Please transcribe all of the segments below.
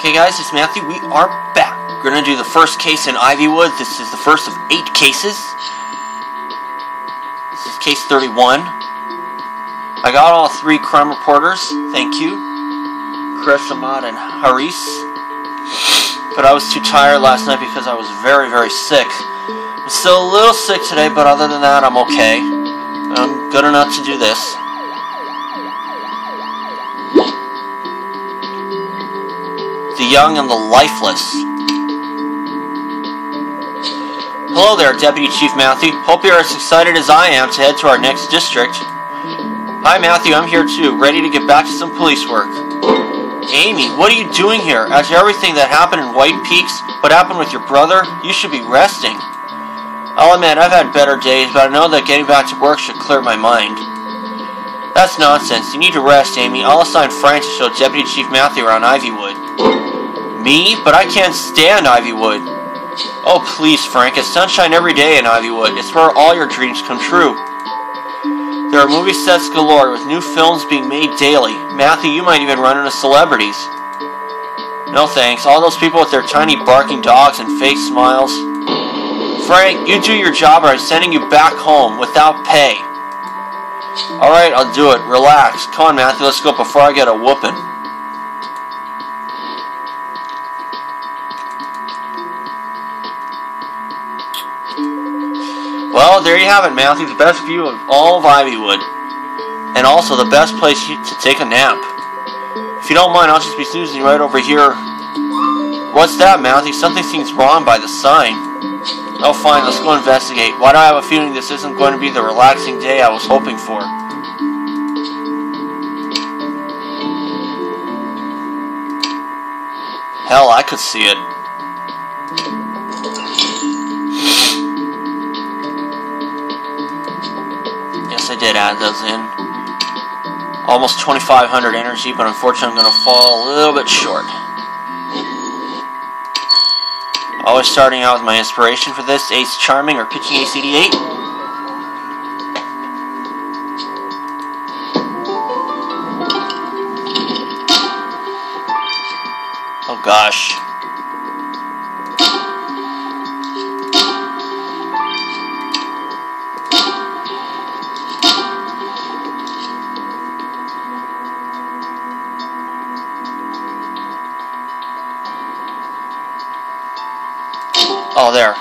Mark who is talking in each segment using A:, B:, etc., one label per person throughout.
A: Okay guys, it's Matthew. We are back. We're going to do the first case in Ivywood. This is the first of 8 cases. This is case 31. I got all 3 crime reporters. Thank you. Chris, Ahmad, and Haris. But I was too tired last night because I was very, very sick. I'm still a little sick today, but other than that, I'm okay. I'm good enough to do this. The young and the lifeless. Hello there, Deputy Chief Matthew. Hope you're as excited as I am to head to our next district. Hi Matthew, I'm here too, ready to get back to some police work. Amy, what are you doing here? After everything that happened in White Peaks, what happened with your brother, you should be resting. I'll admit, I've had better days, but I know that getting back to work should clear my mind. That's nonsense. You need to rest, Amy. I'll assign Frank to show Deputy Chief Matthew around Ivywood. Me? But I can't stand Ivywood. Oh, please, Frank. It's sunshine every day in Ivywood. It's where all your dreams come true. There are movie sets galore with new films being made daily. Matthew, you might even run into celebrities. No thanks. All those people with their tiny barking dogs and fake smiles. Frank, you do your job or I'm sending you back home without pay. Alright, I'll do it. Relax. Come on, Matthew, let's go before I get a whooping. Well, there you have it, Matthew. The best view of all of Ivywood. And also the best place to take a nap. If you don't mind, I'll just be snoozing right over here. What's that, Matthew? Something seems wrong by the sign. Oh, fine. Let's go investigate. Why do I have a feeling this isn't going to be the relaxing day I was hoping for? Hell, I could see it. Yes, I did add those in. Almost 2,500 energy, but unfortunately I'm going to fall a little bit short. Always starting out with my inspiration for this, Ace Charming or pitching ACD8. Oh gosh. Oh, there.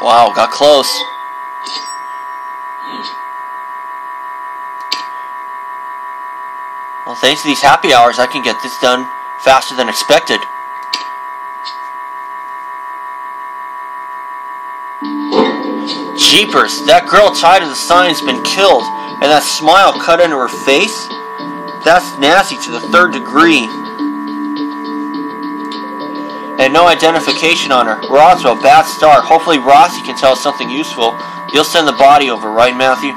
A: Wow, got close. Well, thanks to these happy hours, I can get this done faster than expected. Jeepers, that girl tied to the sign's been killed, and that smile cut into her face? That's nasty to the 3rd degree. And no identification on her. We're off to a bad start. Hopefully Rossi can tell us something useful. You'll send the body over, right, Matthew?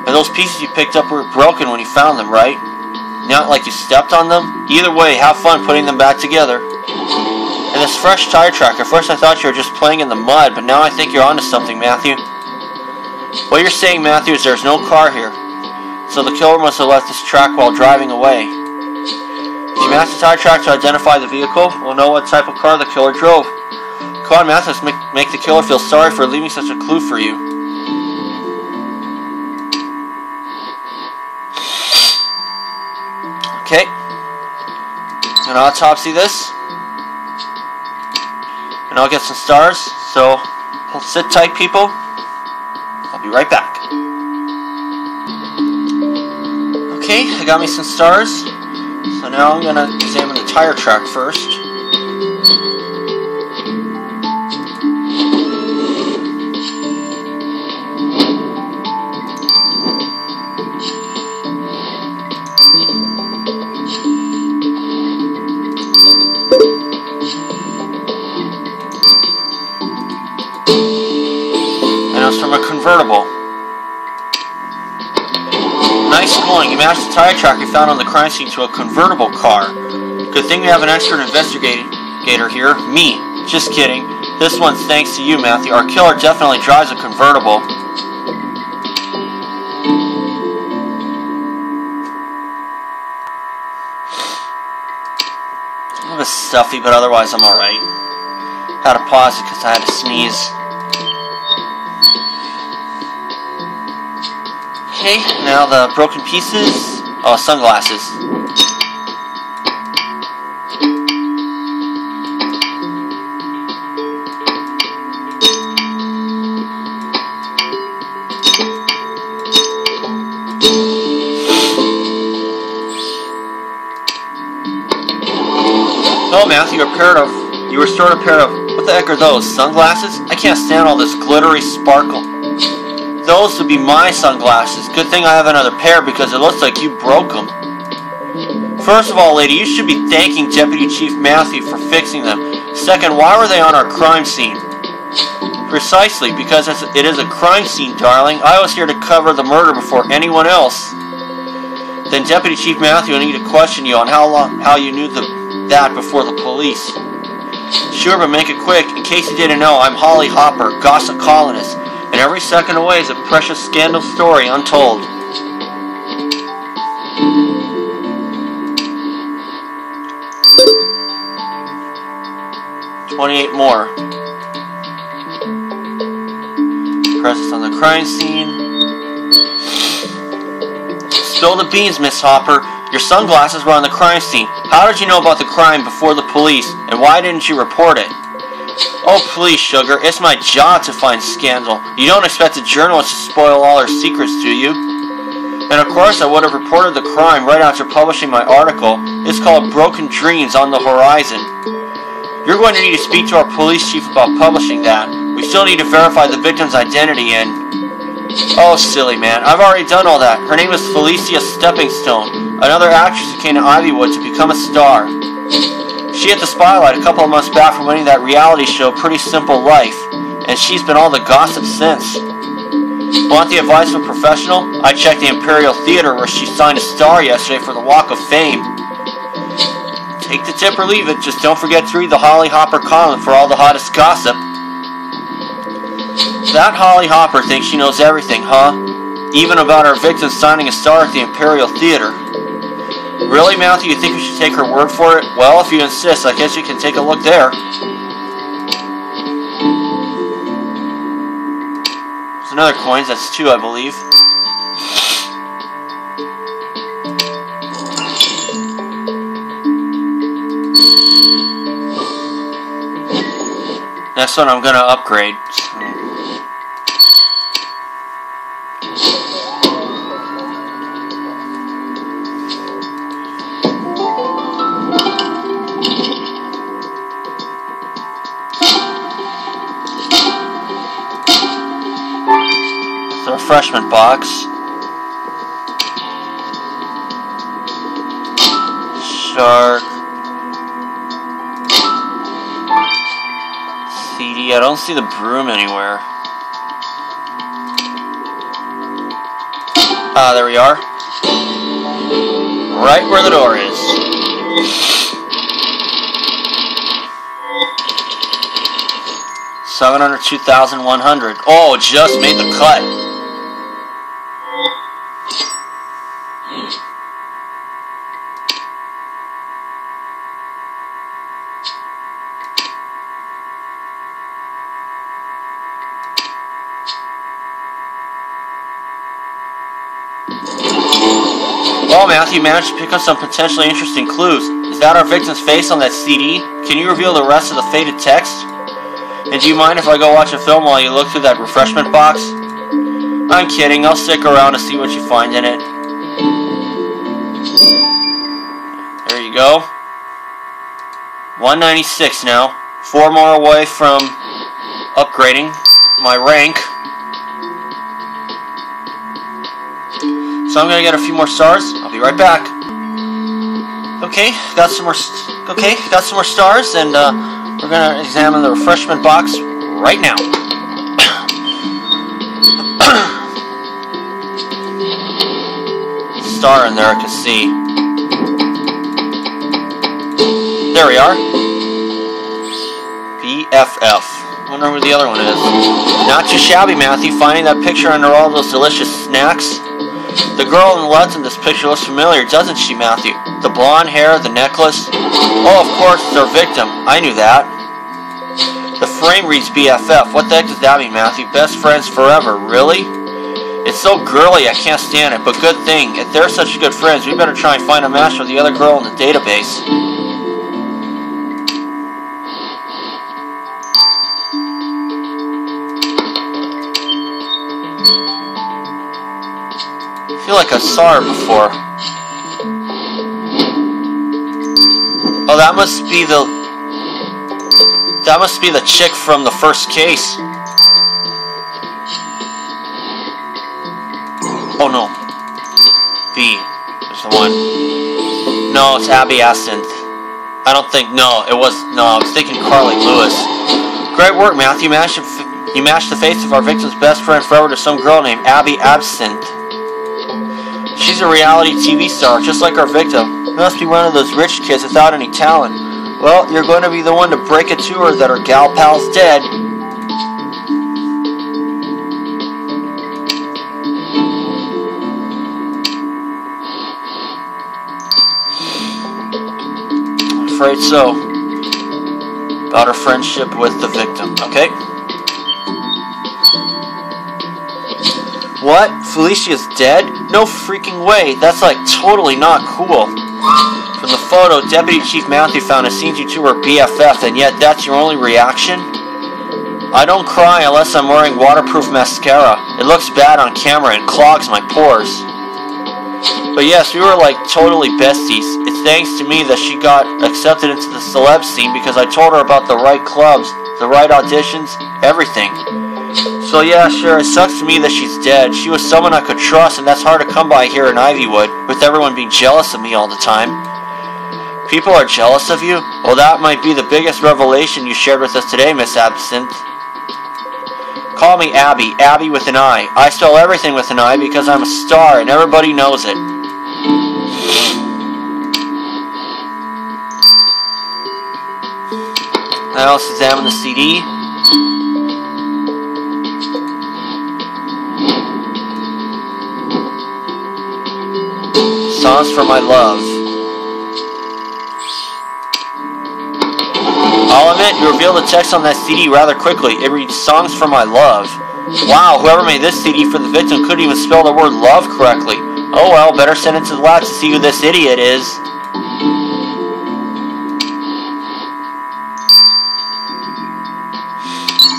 A: And those pieces you picked up were broken when you found them, right? Not like you stepped on them? Either way, have fun putting them back together. And this fresh tire track. At first I thought you were just playing in the mud, but now I think you're onto something, Matthew. What you're saying, Matthew, is there's no car here. So the killer must have left this track while driving away. If you match the tire track to identify the vehicle, we'll know what type of car the killer drove. Come on, Matthew, let's make the killer feel sorry for leaving such a clue for you. Okay. I'm gonna autopsy this. And I'll get some stars, so sit tight, people. I'll be right back. Okay, I got me some stars. So now I'm going to examine the tire track first. From a convertible. Nice going. You matched the tire track you found on the crime scene to a convertible car. Good thing we have an expert investigating investigator here. Me. Just kidding. This one's thanks to you, Matthew. Our killer definitely drives a convertible. A little bit stuffy, but otherwise I'm alright. Had to pause it because I had to sneeze. Okay, now the broken pieces. Oh, sunglasses. Oh, Matthew, you restored a pair of, what the heck are those, sunglasses? I can't stand all this glittery sparkle. Those would be my sunglasses. Good thing I have another pair because it looks like you broke them. First of all, lady, you should be thanking Deputy Chief Matthew for fixing them. Second, why were they on our crime scene? Precisely, because it is a crime scene, darling. I was here to cover the murder before anyone else. Then Deputy Chief Matthew, I need to question you on how you knew that before the police. Sure, but make it quick. In case you didn't know, I'm Holly Hopper, gossip columnist, and every second away is a precious scandal story untold. $28 more. Presence on the crime scene. Spill the beans, Miss Hopper. Your sunglasses were on the crime scene. How did you know about the crime before the police, and why didn't you report it? Oh, please, sugar. It's my job to find scandal. You don't expect a journalist to spoil all her secrets, do you? And of course, I would have reported the crime right after publishing my article. It's called Broken Dreams on the Horizon. You're going to need to speak to our police chief about publishing that. We still need to verify the victim's identity and... Oh, silly man. I've already done all that. Her name is Felicia Steppingstone, another actress who came to Ivywood to become a star. She hit the spotlight a couple of months back from winning that reality show, Pretty Simple Life, and she's been all the gossip since. Want the advice of a professional? I checked the Imperial Theater where she signed a star yesterday for the Walk of Fame. Take the tip or leave it, just don't forget to read the Holly Hopper column for all the hottest gossip. That Holly Hopper thinks she knows everything, huh? Even about our victim signing a star at the Imperial Theater. Really, Matthew, you think we should take her word for it? Well, if you insist, I guess you can take a look there. There's another coin, that's 2, I believe. Next one I'm gonna upgrade. Refreshment box. Shark. CD. I don't see the broom anywhere. Ah, there we are. Right where the door is. $702,100. Oh, just made the cut. Well, Matthew managed to pick up some potentially interesting clues. Is that our victim's face on that CD? Can you reveal the rest of the faded text? And do you mind if I go watch a film while you look through that refreshment box? I'm kidding, I'll stick around to see what you find in it. There you go. 196 now. 4 more away from upgrading my rank. So I'm gonna get a few more stars. I'll be right back. Okay, got some more stars, and we're gonna examine the refreshment box right now. Star in there, I can see. There we are. BFF. Wonder who the other one is. Not too shabby, Matthew, finding that picture under all those delicious snacks. The girl on the left in this picture looks familiar, doesn't she, Matthew? The blonde hair, the necklace. Oh, of course, it's our victim. I knew that. The frame reads BFF. What the heck does that mean, Matthew? Best friends forever. Really? It's so girly, I can't stand it, but good thing. If they're such good friends, we better try and find a match for the other girl in the database. I feel like I saw her before. Oh, that must be the chick from the first case. Oh no. B is the one. No, it's Abby Absinthe. I don't think, no, I was thinking Carly Lewis. Great work, Matthew. You matched the face of our victim's best friend forever to some girl named Abby Absinthe. She's a reality TV star, just like our victim. Must be one of those rich kids without any talent. Well, you're going to be the one to break it to her that her gal pal's dead. I'm afraid so. About her friendship with the victim, okay? What? Felicia's dead? No freaking way. That's like totally not cool. From the photo, Deputy Chief Matthew found it seems you two were BFF, and yet that's your only reaction? I don't cry unless I'm wearing waterproof mascara. It looks bad on camera and clogs my pores. But yes, we were like totally besties. It's thanks to me that she got accepted into the celeb scene because I told her about the right clubs, the right auditions, everything. So yeah, sure, it sucks to me that she's dead. She was someone I could trust, and that's hard to come by here in Ivywood, with everyone being jealous of me all the time. People are jealous of you? Well, that might be the biggest revelation you shared with us today, Miss Absinthe. Call me Abby, Abby with an I. I spell everything with an I because I'm a star, and everybody knows it. Now let's examine the CD. Songs for My Love. I'll admit, you revealed the text on that CD rather quickly. It reads Songs for My Love. Wow, whoever made this CD for the victim couldn't even spell the word love correctly. Oh well, better send it to the lab to see who this idiot is.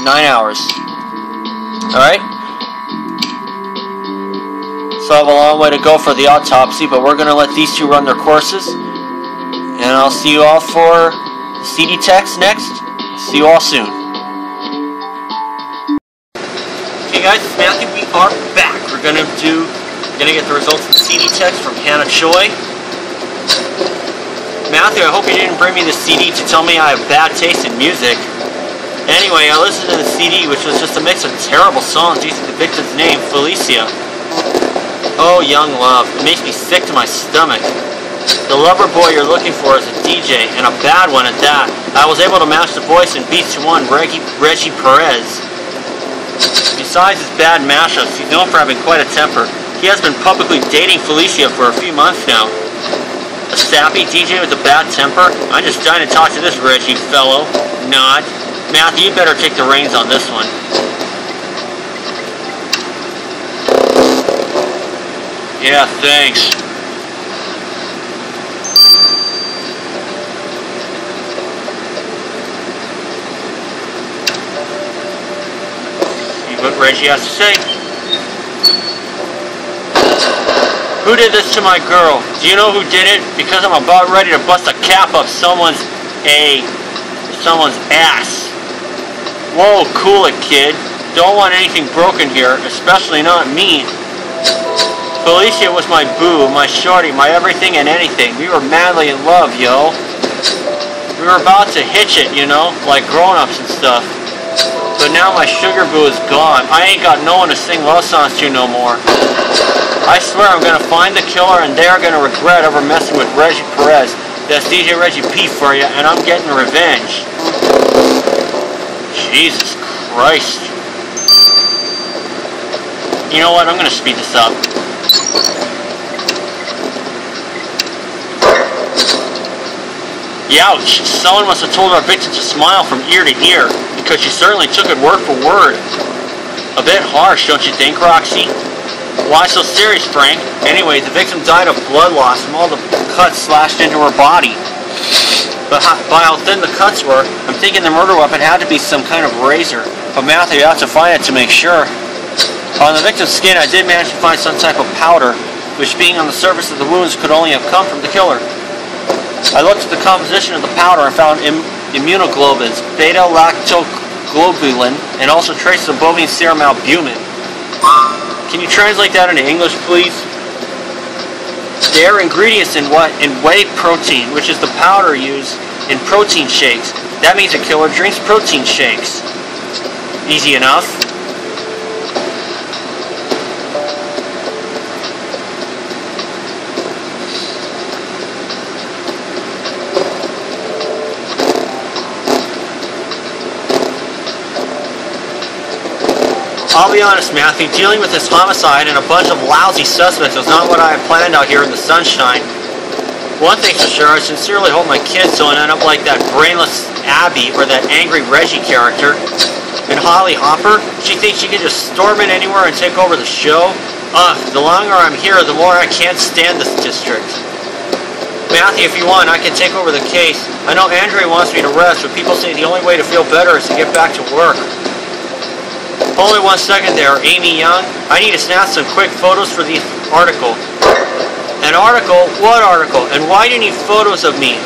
A: "9 hours. Alright. So I have a long way to go for the autopsy, but we're going to let these two run their courses. And I'll see you all for CD text next. See you all soon. Okay guys, it's Matthew. We are back. We're going to get the results of the CD text from Hannah Choi. Matthew, I hope you didn't bring me the CD to tell me I have bad taste in music. Anyway, I listened to the CD, which was just a mix of terrible songs using the victim's name, Felicia. Oh, young love, it makes me sick to my stomach. The lover boy you're looking for is a DJ, and a bad one at that. I was able to match the voice in beats to one, Reggie Perez. Besides his bad mashups, he's known for having quite a temper. He has been publicly dating Felicia for a few months now. A sappy DJ with a bad temper? I'm just dying to talk to this Reggie fellow. Nod. Matthew, you better take the reins on this one. Yeah, thanks. See what Reggie has to say. Who did this to my girl? Do you know who did it? Because I'm about ready to bust a cap up someone's ass. Whoa, cool it, kid. Don't want anything broken here, especially not me. Felicia was my boo, my shorty, my everything and anything. We were madly in love, yo. We were about to hitch it, you know, like grown-ups and stuff. But now my sugar boo is gone. I ain't got no one to sing love songs to no more. I swear I'm gonna find the killer and they're gonna regret ever messing with Reggie Perez. That's DJ Reggie P for you, and I'm getting revenge. Jesus Christ. You know what? I'm going to speed this up. Youch! Someone must have told our victim to smile from ear to ear, because she certainly took it word for word. A bit harsh, don't you think, Roxy? Why so serious, Frank? Anyway, the victim died of blood loss from all the cuts slashed into her body. But by how thin the cuts were, I'm thinking the murder weapon had to be some kind of razor. But Matthew, you have to find it to make sure. On the victim's skin, I did manage to find some type of powder, which being on the surface of the wounds could only have come from the killer. I looked at the composition of the powder and found immunoglobulins, beta-lactoglobulin, and also traces of bovine serum albumin. Can you translate that into English, please? They are ingredients in whey protein, which is the powder used in protein shakes. That means the killer drinks protein shakes. Easy enough. I'll be honest, Matthew, dealing with this homicide and a bunch of lousy suspects was not what I had planned out here in the sunshine. One thing's for sure, I sincerely hope my kids don't end up like that brainless Abby or that angry Reggie character. And Holly Hopper, she thinks she can just storm in anywhere and take over the show? Ugh, the longer I'm here, the more I can't stand this district. Matthew, if you want, I can take over the case. I know Andre wants me to rest, but people say the only way to feel better is to get back to work. Hold it 1 second there, Amy Young. I need to snap some quick photos for the article. An article? What article? And why do you need photos of me?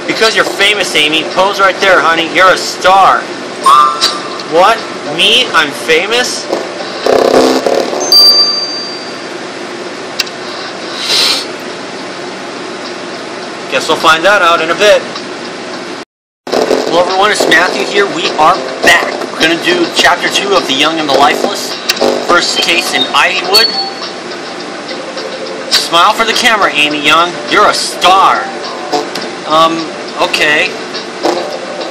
A: Because you're famous, Amy. Pose right there, honey. You're a star. What? Me? I'm famous? Guess we'll find that out in a bit. Hello everyone, it's Matthew here. We are back. We're going to do Chapter 2 of The Young and the Lifeless. First case in Ivywood. Smile for the camera, Amy Young. You're a star. Okay.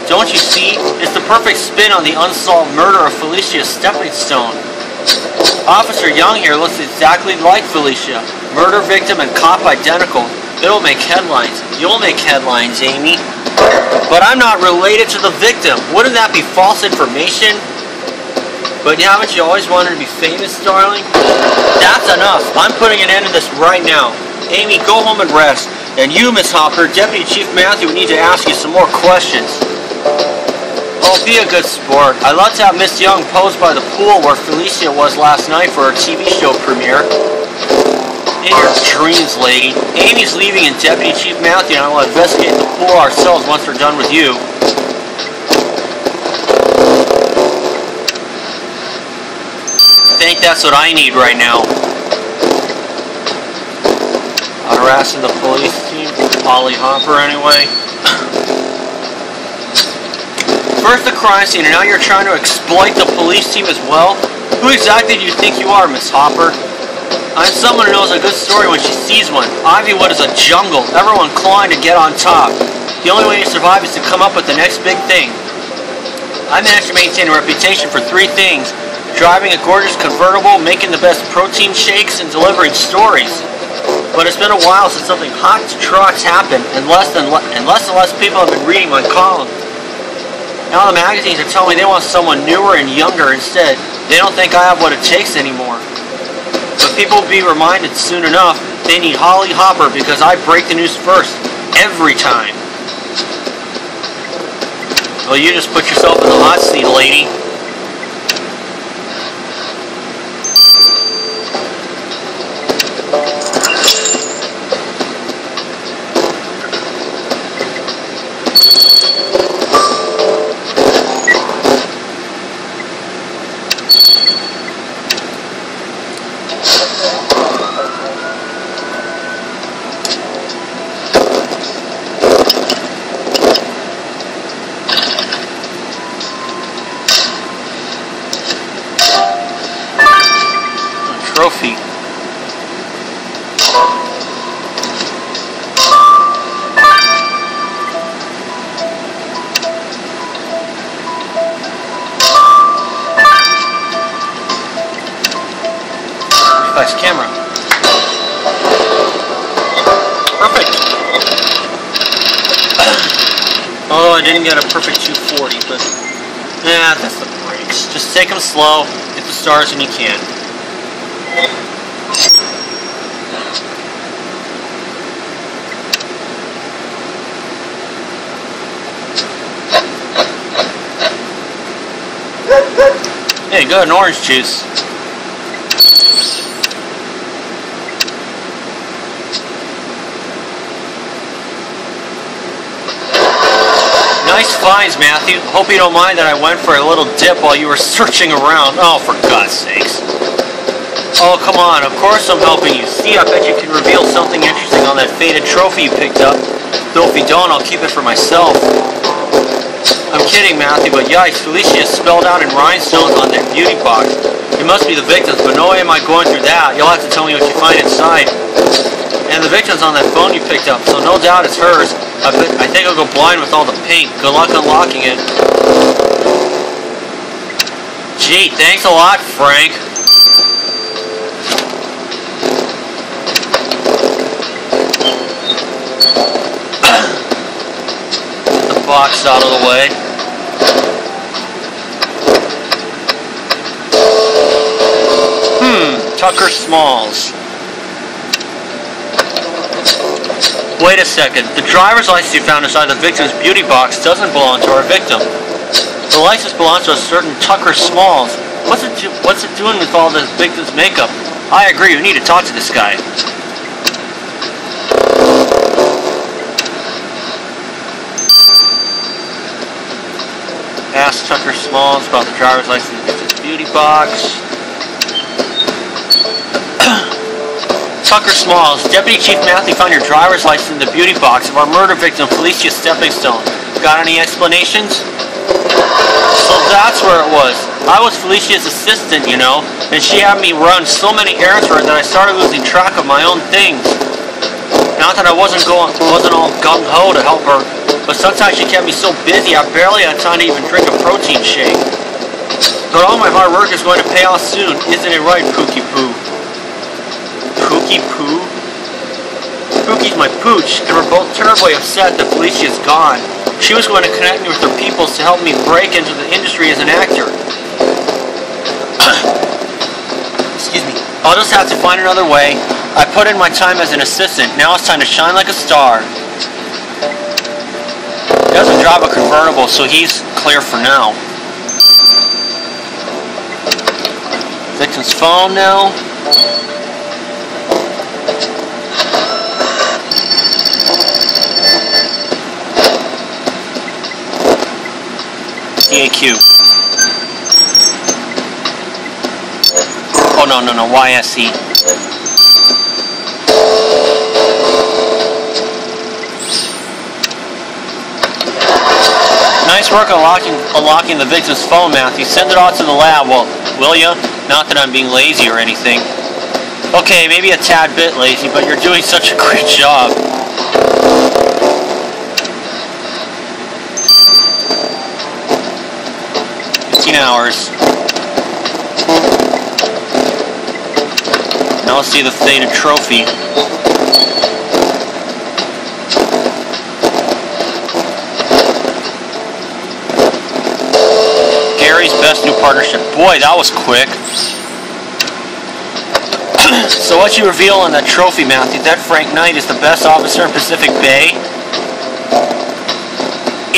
A: Don't you see? It's the perfect spin on the unsolved murder of Felicia Stepping Stone. Officer Young here looks exactly like Felicia. Murder victim and cop identical. It'll make headlines. You'll make headlines, Amy. But I'm not related to the victim. Wouldn't that be false information? But haven't you always wanted to be famous, darling? That's enough. I'm putting an end to this right now. Amy, go home and rest. And you, Miss Hopper, Deputy Chief Matthew, we need to ask you some more questions. Oh, be a good sport. I'd love to have Miss Young pose by the pool where Felicia was last night for her TV show premiere. In your dreams, lady. Amy's leaving and Deputy Chief Matthew and I will investigate the pool ourselves once we're done with you. I think that's what I need right now. Not harassing the police team. Holly Hopper, anyway. First the crime scene, and now you're trying to exploit the police team as well? Who exactly do you think you are, Miss Hopper? I'm someone who knows a good story when she sees one. Ivywood is a jungle, everyone clawing to get on top. The only way to survive is to come up with the next big thing. I managed to maintain a reputation for 3 things: driving a gorgeous convertible, making the best protein shakes, and delivering stories. But it's been a while since something hot to trot's happened, and less and less people have been reading my column. Now the magazines are telling me they want someone newer and younger instead. They don't think I have what it takes anymore. But people will be reminded soon enough they need Holly Hopper because I break the news first, every time. Well, you just put yourself in the hot seat, lady. Trophy. complex camera. Perfect. Although I didn't get a perfect 240, but yeah, that's the brakes. Just take them slow, get the stars when you can. Hey, good, an orange juice. Nice finds, Matthew. Hope you don't mind that I went for a little dip while you were searching around. Oh, for God's sakes. Oh, come on. Of course I'm helping you. See, I bet you can reveal something interesting on that faded trophy you picked up. Though if you don't, I'll keep it for myself. I'm kidding, Matthew, but yikes, Felicia is spelled out in rhinestones on that beauty box. It must be the victims, but no way am I going through that. You'll have to tell me what you find inside. And the victim's on that phone you picked up, so no doubt it's hers. I think I'll go blind with all the paint. Good luck unlocking it. Gee, thanks a lot, Frank. Get the box out of the way. Tucker Smalls. Wait a second. The driver's license you found inside the victim's beauty box doesn't belong to our victim. The license belongs to a certain Tucker Smalls. What's it doing with all the victim's makeup? I agree. We need to talk to this guy. Ask Tucker Smalls about the driver's license in the victim's beauty box. Tucker Smalls, Deputy Chief Matthew found your driver's license in the beauty box of our murder victim, Felicia Steppingstone. Got any explanations? So that's where it was. I was Felicia's assistant, you know, and she had me run so many errands for her that I started losing track of my own things. Not that I wasn't all gung-ho to help her, but sometimes she kept me so busy I barely had time to even drink a protein shake. But all my hard work is going to pay off soon, isn't it right, Pookie Poo? Pookie Poo? Pookie's my pooch, and we're both terribly upset that Felicia's gone. She was going to connect me with her peoples to help me break into the industry as an actor. Excuse me. I'll just have to find another way. I put in my time as an assistant. Now it's time to shine like a star. He doesn't drive a convertible, so he's clear for now. Victim's phone now. DAQ. Oh, no, YSE. Nice work unlocking the victim's phone, Matthew. Send it off to the lab, well, will ya? Not that I'm being lazy or anything. Okay, maybe a tad bit lazy, but you're doing such a great job. Hours. Now let's see the faded trophy. Gary's best new partnership. Boy, that was quick. So what you reveal on that trophy, Matthew, that Frank Knight is the best officer in Pacific Bay?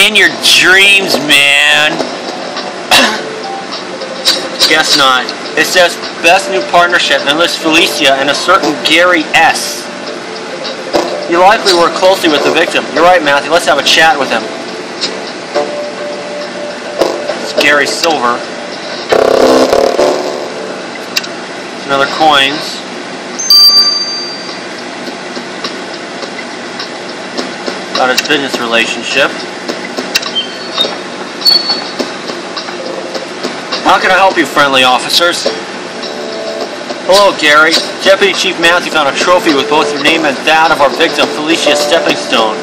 A: In your dreams, man. Guess not. It says best new partnership and lists Felicia and a certain Gary S. You likely work closely with the victim. You're right, Matthew. Let's have a chat with him. It's Gary Silver. Some other coins. About his business relationship. How can I help you, friendly officers? Hello, Gary. Deputy Chief Matthew found a trophy with both your name and that of our victim, Felicia Steppingstone.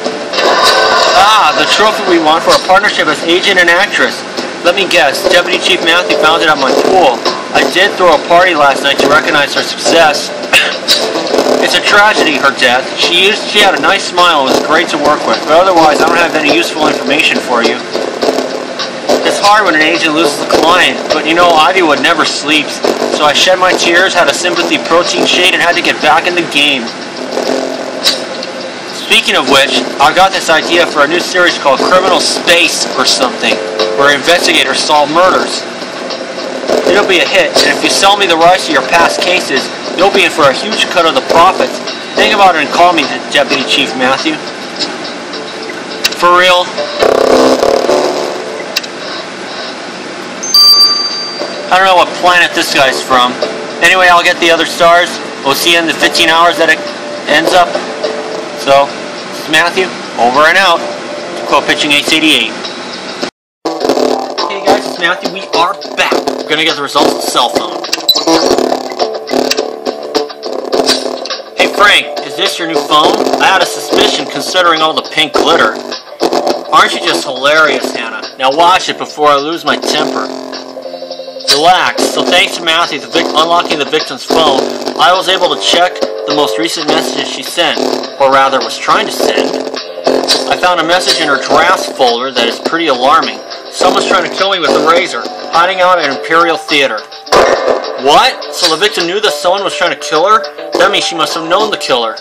A: Ah, the trophy we want for our partnership as agent and actress. Let me guess, Deputy Chief Matthew found it at my pool. I did throw a party last night to recognize her success. It's a tragedy, her death. She had a nice smile and was great to work with, but otherwise I don't have any useful information for you. It's hard when an agent loses a client, but you know Ivywood never sleeps, so I shed my tears, had a sympathy protein shade, and had to get back in the game. Speaking of which, I've got this idea for a new series called Criminal Space or something, where investigators solve murders. It'll be a hit, and if you sell me the rights to your past cases, you'll be in for a huge cut of the profits. Think about it and call me, Deputy Chief Matthew. For real? I don't know what planet this guy's from. Anyway, I'll get the other stars. We'll see you in the 15 hours that it ends up. So, this is Matthew, over and out. To quote Pitching Ace 88. Hey guys, it's Matthew. We are back. We're gonna get the results of the cell phone. Hey Frank, is this your new phone? I had a suspicion considering all the pink glitter. Aren't you just hilarious, Hannah? Now watch it before I lose my temper. Relax. So thanks to Matthew unlocking the victim's phone, I was able to check the most recent messages she sent, or rather was trying to send. I found a message in her drafts folder that is pretty alarming. Someone's trying to kill me with a razor, hiding out at Imperial Theater. What? So the victim knew that someone was trying to kill her? That means she must have known the killer.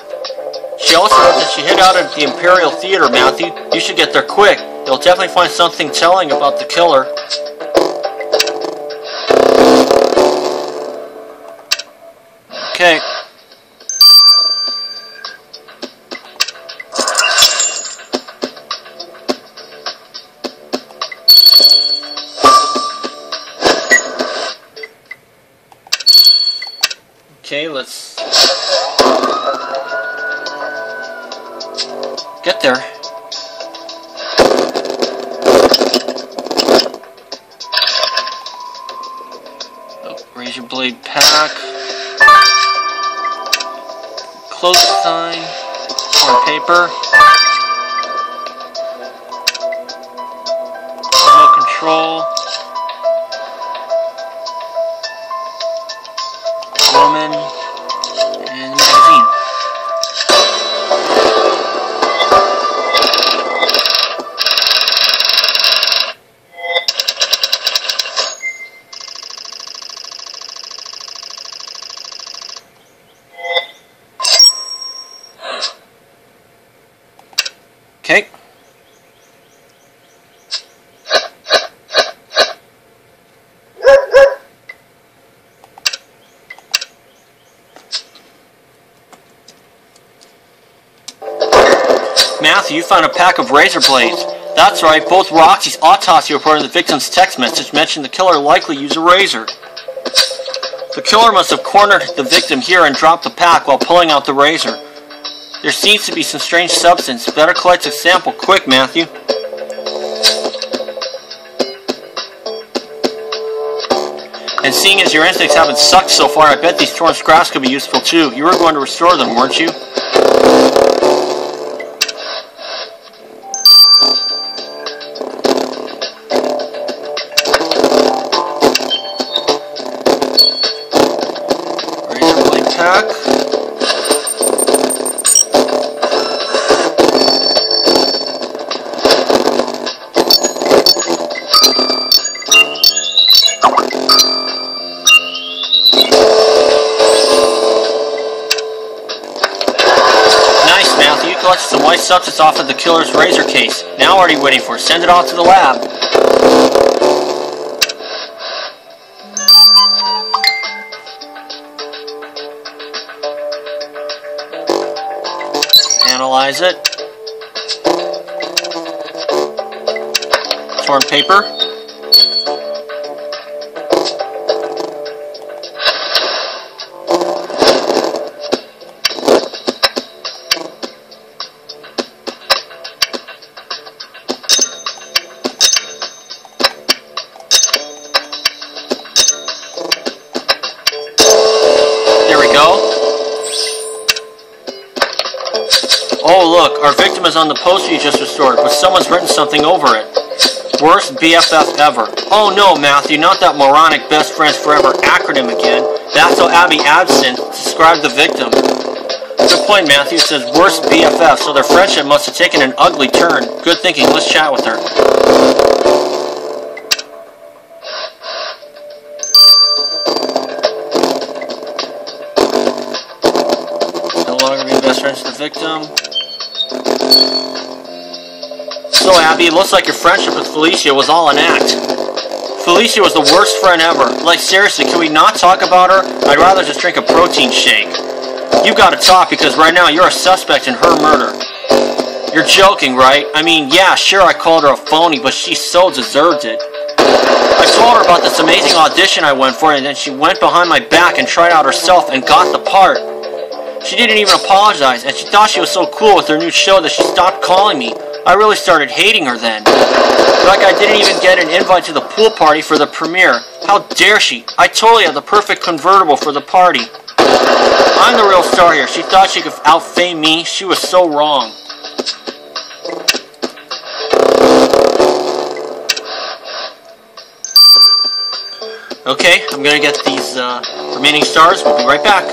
A: She also wrote that she hid out at the Imperial Theater, Matthew. You should get there quick. You'll definitely find something telling about the killer. Okay. Okay, let's get there. Oh, razor blade pack. Close sign, torn paper, remote control, woman, and magazine. Okay. Matthew, you found a pack of razor blades. That's right, both Roxy's autopsy report and the victim's text message mentioned the killer likely used a razor. The killer must have cornered the victim here and dropped the pack while pulling out the razor. There seems to be some strange substance. Better collect a sample quick, Matthew. And seeing as your instincts haven't sucked so far, I bet these torn scraps could be useful too. You were going to restore them, weren't you? Razor blade pack. Collected some white substance off of the killer's razor case. Now what are you waiting for? Send it off to the lab. Analyze it. Torn paper. Oh look, our victim is on the poster you just restored, but someone's written something over it. Worst BFF ever. Oh no, Matthew, not that moronic best friends forever acronym again. That's how Abby Absinthe described the victim. Good point, Matthew. It says worst BFF, so their friendship must have taken an ugly turn. Good thinking. Let's chat with her. No longer be best friends with the victim. So, Abby, it looks like your friendship with Felicia was all an act. Felicia was the worst friend ever. Like, seriously, can we not talk about her? I'd rather just drink a protein shake. You gotta talk, because right now you're a suspect in her murder. You're joking, right? I mean, yeah, sure, I called her a phony, but she so deserved it. I told her about this amazing audition I went for, and then she went behind my back and tried out herself and got the part. She didn't even apologize, and she thought she was so cool with her new show that she stopped calling me. I really started hating her then. Like I didn't even get an invite to the pool party for the premiere. How dare she? I totally had the perfect convertible for the party. I'm the real star here. She thought she could out-fame me. She was so wrong. Okay, I'm gonna get these remaining stars. We'll be right back.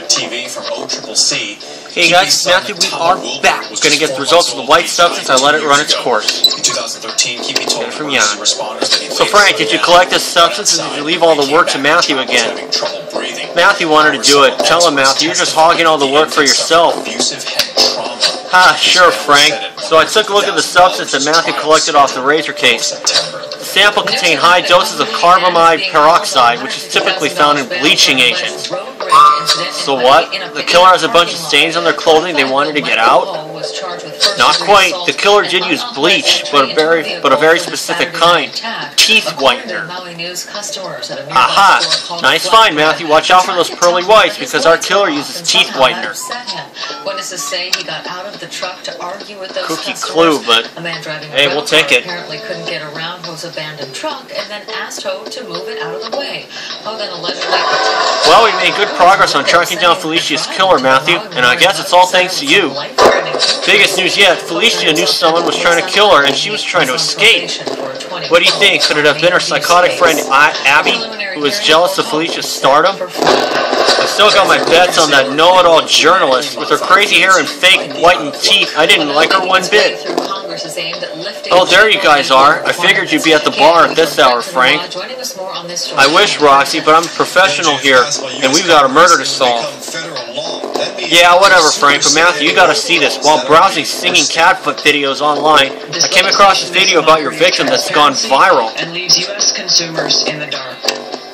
B: TV from OCCC.
A: Hey guys, Matthew, we are back. We're going to get the results of the white substance. I let it run its course.
B: In 2013, Kipi told
A: from Jan. So Frank, did you collect this substance, and did you leave all the work to Matthew again? Matthew wanted to do it. Tell him, Matthew, you're just hogging all the work for yourself. Ha, sure, Frank. So I took a look at the substance that Matthew collected off the razor case. The sample contained high doses of carbamide peroxide, which is typically found in bleaching agents. So what? The killer has a bunch of stains on their clothing they wanted to get out? Not quite. The killer did use bleach, but a very specific kind. Teeth whitener. Aha! Nice find, Matthew. Watch out for those pearly whites, because our killer uses teeth whitener. Cookie clue, but hey, we'll take it.
C: Apparently couldn't get around Ho's abandoned truck and then asked Ho to move it out of the way. Ho then allegedly...
A: Well, we made good progress on tracking down Felicia's killer, Matthew, and I guess it's all thanks to you. Biggest news yet, Felicia knew someone was trying to kill her, and she was trying to escape. What do you think? Could it have been her psychotic friend Abby, who was jealous of Felicia's stardom? I still got my bets on that know-it-all journalist. With her crazy hair and fake whitened teeth, I didn't like her one bit. Oh, there you guys are. I figured you'd be at the bar at this hour, Frank. I wish, Roxy, but I'm a professional here, and we've got a murder to solve. Yeah, whatever, Frank, but Matthew, you gotta see this. While browsing singing catfoot videos online, I came across this video about your victim that's gone viral.
D: And leaves U.S. consumers in the dark.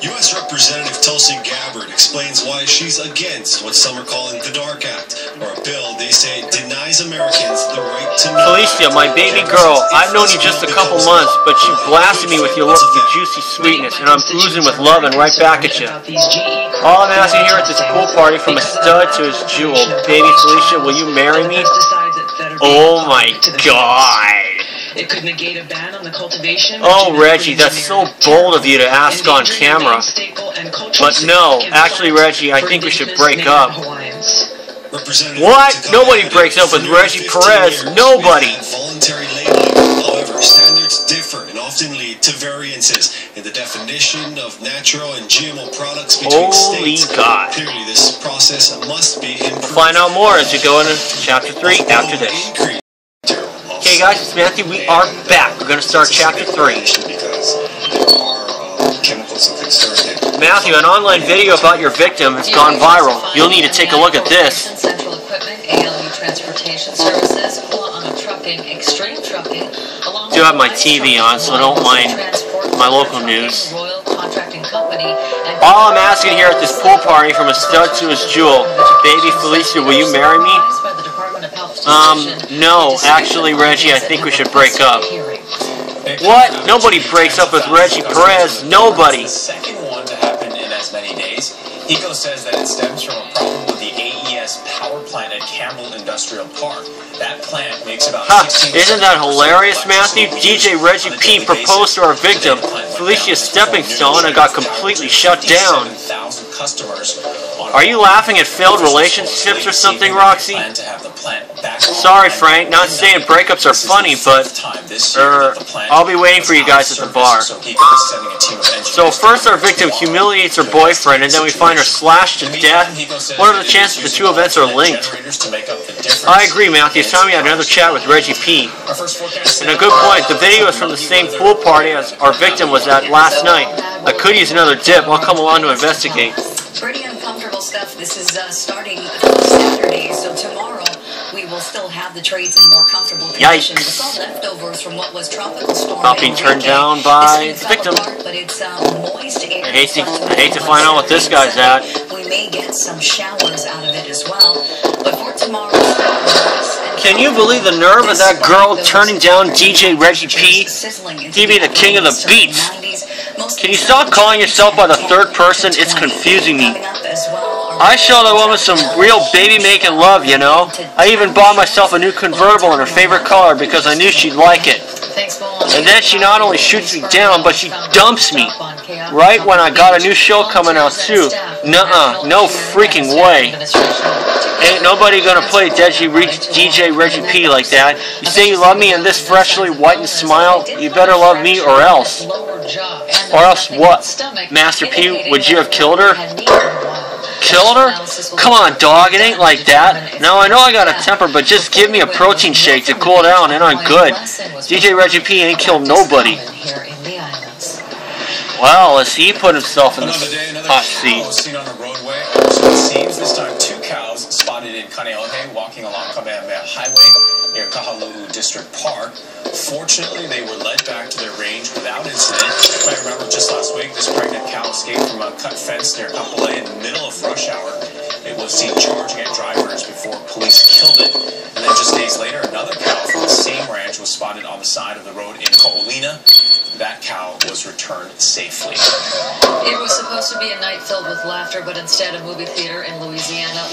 B: U.S. Representative Tulsi Gabbard explains why she's against what some are calling the Dark Act, or a bill they say denies Americans the right to know.
A: Felicia, my baby girl, I've known you just a couple months, but you blasted me with your juicy sweetness, and I'm oozing with love and right back at you. All I'm asking here at this pool party from a stud to his jewel, baby Felicia, will you marry me? Oh my God.
D: It could negate a ban on the cultivation.
A: Oh, Reggie, that's so bold of you to ask on camera. But no, actually, Reggie, I think we should break up. What? Nobody breaks up with Reggie Perez. Nobody.
B: However, standards differ and often lead to variances in the definition of natural and GMO products between states.
A: Holy God.
B: Clearly, this process must be improved.
A: We'll find out more as we go into Chapter 3 after this. Okay guys, it's Matthew, we are back. We're going to start Chapter 3. Matthew, an online video about your victim has gone viral. You'll need to take a look at this.
C: Central Equipment, ALU Transportation Services, Honda Trucking, Extreme Trucking, along
A: I do have my TV on, so don't mind my local news. All I'm asking here at this pool party from a stud to his jewel, baby Felicia, will you marry me? No, actually, Reggie, I think we should break up. What? Nobody breaks up with Reggie Perez. Nobody.
E: The second one to happen in as many days. Eco says that it stems from a problem with the AES power plant at Campbell Industrial Park. That plant makes about 16%.
A: Isn't that hilarious, Matthew? DJ Reggie P proposed to our victim, Felicia Stepping Stone, and got completely shut down.
E: Customers on
A: Are you laughing at failed relationships or something, Roxy? Sorry, Frank. Not saying breakups are funny, but I'll be waiting for you guys at the bar. So first our victim humiliates her boyfriend, and then we find her slashed to death. What are the chances the two events are linked? I agree, Matthew. It's time we had another chat with Reggie P. And a good point. The video is from the same pool party as our victim was at last night. I could use another dip. I'll come along to investigate.
C: Pretty uncomfortable stuff. This is starting Saturday, so tomorrow we will still have the trades in more comfortable conditions. It's all leftovers from what was tropical storm.
A: Not being turned down by the victim.
C: But it's moist air.
A: I hate to find out what this guy's at.
C: We may get some showers out of it as well. But for tomorrow,
A: can you believe the nerve of that girl turning down DJ Reggie P? He'd be the king of the beats. Can you stop calling yourself by the third person? It's confusing me. I showed that woman some real baby-making love, you know. I even bought myself a new convertible in her favorite color because I knew she'd like it. And then she not only shoots me down, but she dumps me. Right when I got a new show coming out too. Nuh-uh, no freaking way. Ain't nobody gonna play DJ Reggie P like that. You say you love me in this freshly whitened smile? You better love me or else. Or else what? Master P, would you have killed her? Killed her? Come on, dog, it ain't like that. Now, I know I got a temper, but just give me a protein shake to cool down and I'm good. DJ Reggie P ain't killed nobody. Well, as he put himself in the hot seat.
E: Seen on the roadway. So it seems this time 2 cows spotted in Kaneohe walking along Kamehameha Highway near Kahaluu District Park. Fortunately, they were led back to their range without incident. You might remember just last week, this pregnant cow escaped from a cut fence near Kapolei in the middle of rush hour. It was seen charging at drivers before police killed it. And then just days later, another cow from the same ranch was spotted on the side of the road in Ko'olina. That cow was returned safely.
C: It was supposed to be a night filled with laughter, but instead a movie theater in Louisiana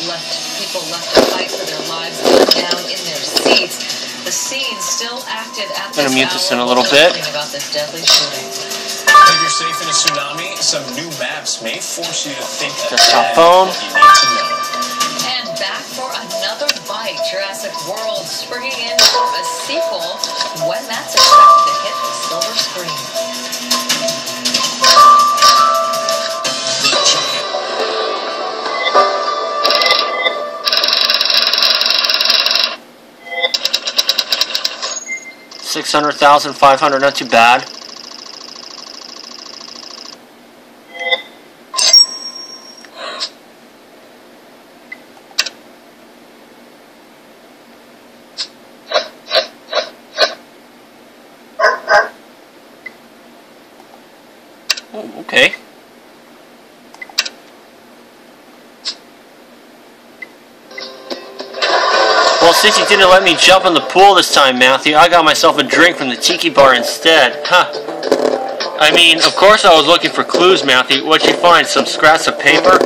C: people left to fight for their lives down in their seats. The scene still active at this hour.
A: I'm gonna mute this in a little bit.
C: About this deadly shooting.
E: If you're safe in a tsunami, some new maps may force you to think
A: desktop phone.
E: What you need to know.
C: And back for another bite. Jurassic World springing in for a sequel when that's expected to hit the silver screen.
A: 600,000, 500, not too bad. Oh, okay. Well, since you didn't let me jump in the pool this time, Matthew, I got myself a drink from the tiki bar instead. Huh. I mean, of course I was looking for clues, Matthew. What'd you find? Some scraps of paper?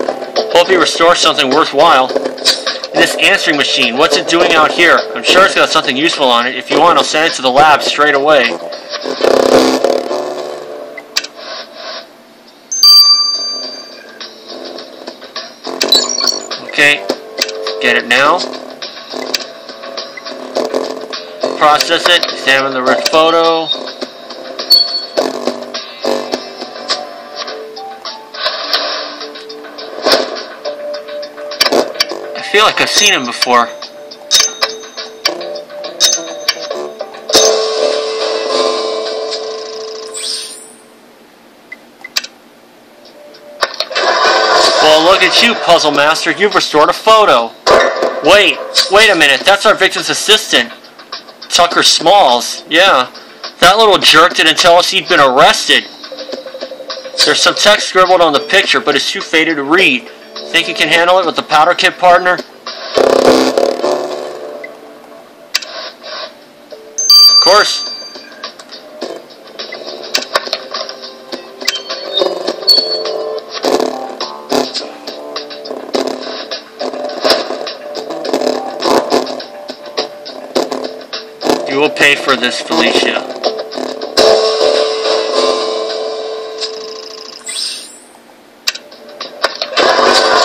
A: Hope you restore something worthwhile. And this answering machine, what's it doing out here? I'm sure it's got something useful on it. If you want, I'll send it to the lab straight away. Okay, get it now. Process it, examine the rich photo. I feel like I've seen him before. Well, look at you, Puzzle Master. You've restored a photo. Wait a minute. That's our victim's assistant. Tucker Smalls. Yeah. That little jerk didn't tell us he'd been arrested. There's some text scribbled on the picture, but it's too faded to read. Think you can handle it with the powder kit, partner? Of course. You will pay for this, Felicia.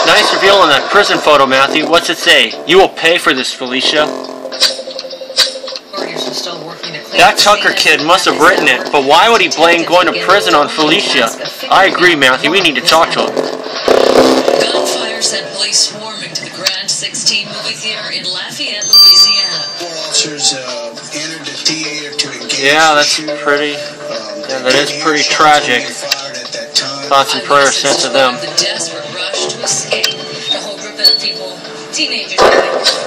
A: Nice reveal still in that prison photo, Matthew. What's it say? You will pay for this, Felicia. That Tucker kid must have written it, but why would he blame going to prison on Felicia? I agree, Matthew. We need to talk to him.
C: Gunfire sent police swarming to the Grand 16 movie theater in Lafayette, Louisiana.
F: Four officers entered the theater to engage.
A: Yeah, that's pretty. Yeah, that is pretty tragic. Thoughts and prayers sent to them.
C: The desperate rush to escape. The whole group of people, teenagers.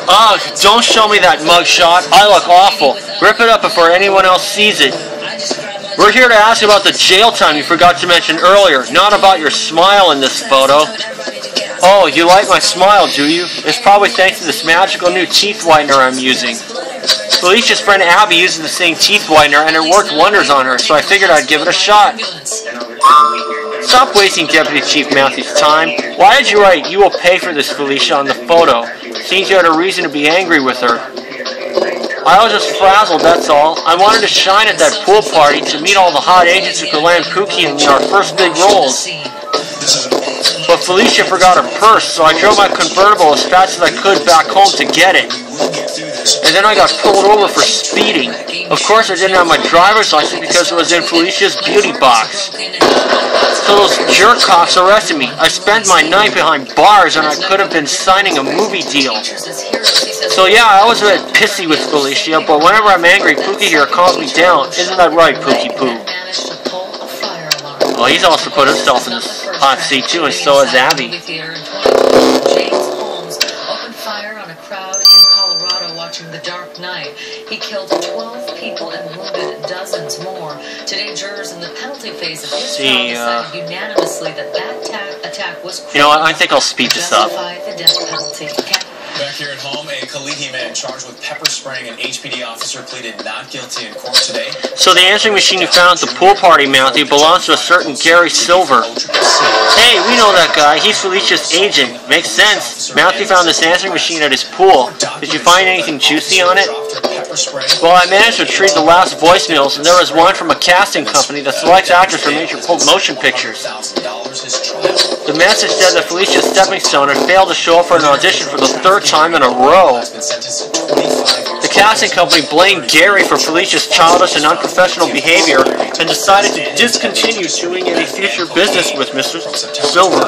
A: Ugh, don't show me that mugshot. I look awful. Rip it up before anyone else sees it. We're here to ask about the jail time you forgot to mention earlier, not about your smile in this photo. Oh, you like my smile, do you? It's probably thanks to this magical new teeth whitener I'm using. Felicia's friend Abby uses the same teeth whitener and it worked wonders on her, so I figured I'd give it a shot. Stop wasting Deputy Chief Matthew's time. Why did you write, "You will pay for this, Felicia," on the photo? Seems you had a reason to be angry with her. I was just frazzled, that's all. I wanted to shine at that pool party to meet all the hot agents who could land Pookie in our first big roles. But Felicia forgot her purse, so I drove my convertible as fast as I could back home to get it. And then I got pulled over for speeding. Of course I didn't have my driver's license because it was in Felicia's beauty box. So those jerk cops arrested me. I spent my night behind bars and I could have been signing a movie deal. So yeah, I was a bit pissy with Felicia, but whenever I'm angry, Pookie here calms me down. Isn't that right, Pookie Poo? Well, he's also put himself in this hot seat too, and so has Abby.
C: The Dark Knight. He killed 12 people and wounded dozens more. Today, jurors in the penalty phase of his trial decided unanimously that attack was criminal.
A: You know what? I think I'll speed this up.
C: The death penalty.
E: Back here at home, a Kalihi man charged with pepper spraying an HPD officer pleaded not guilty in court today.
A: So the answering machine you found at the pool party, Matthew, belongs to a certain Gary Silver. Hey, we know that guy. He's Felicia's agent. Makes sense. Matthew found this answering machine at his pool. Did you find anything juicy on it? Well, I managed to retrieve the last voicemails, and there was one from a casting company that selects actors for major motion pictures. The message said that Felicia Steppingstone had failed to show up for an audition for the third time in a row. The casting company blamed Gary for Felicia's childish and unprofessional behavior and decided to discontinue doing any future business with Mr. Silver.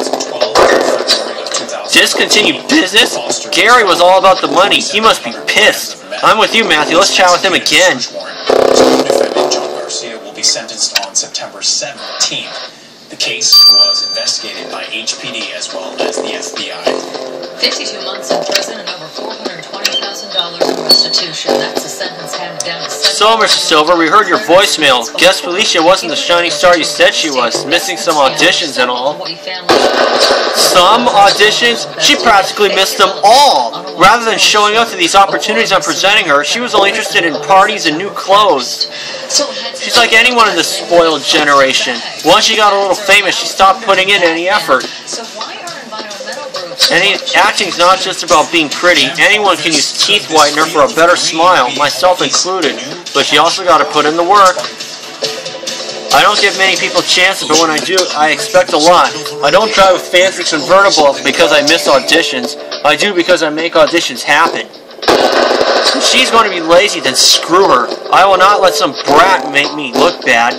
A: Discontinue business? Gary was all about the money. He must be pissed. I'm with you, Matthew. Let's chat with him again.
E: Defendant John Garcia will be sentenced on September 17th. The case was investigated by HPD as well as the FBI.
C: 52 months in prison and over $420,000 in restitution. That's a sentence handed down to
A: So, Mr. Silver, we heard your voicemail. Guess Felicia wasn't the shining star you said she was, missing some auditions and all. Some auditions? She practically missed them all. Rather than showing up to these opportunities I'm presenting her, she was only interested in parties and new clothes. She's like anyone in this spoiled generation. Once she got a little famous, she stopped putting in any effort. Acting's not just about being pretty. Anyone can use teeth whitener for a better smile, myself included. But you also gotta put in the work. I don't give many people chances, but when I do, I expect a lot. I don't drive a fancy convertible because I miss auditions. I do because I make auditions happen. If she's going to be lazy, then screw her. I will not let some brat make me look bad.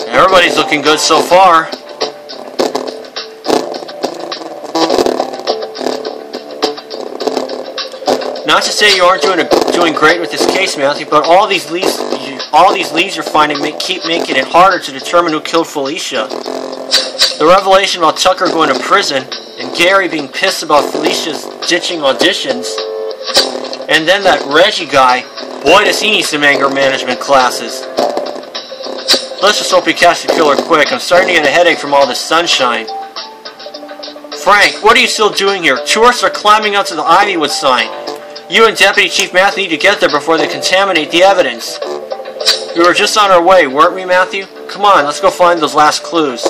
A: Everybody's looking good so far. Not to say you aren't doing great with this case, Matthew, but all these leads you're finding keep making it harder to determine who killed Felicia. The revelation about Tucker going to prison, and Gary being pissed about Felicia's ditching auditions, and then that Reggie guy, boy does he need some anger management classes. Let's just hope we catch the killer quick. I'm starting to get a headache from all this sunshine. Frank, what are you still doing here? Tourists are climbing up to the Ivywood sign. You and Deputy Chief Matthew need to get there before they contaminate the evidence. We were just on our way, weren't we, Matthew? Come on, let's go find those last clues.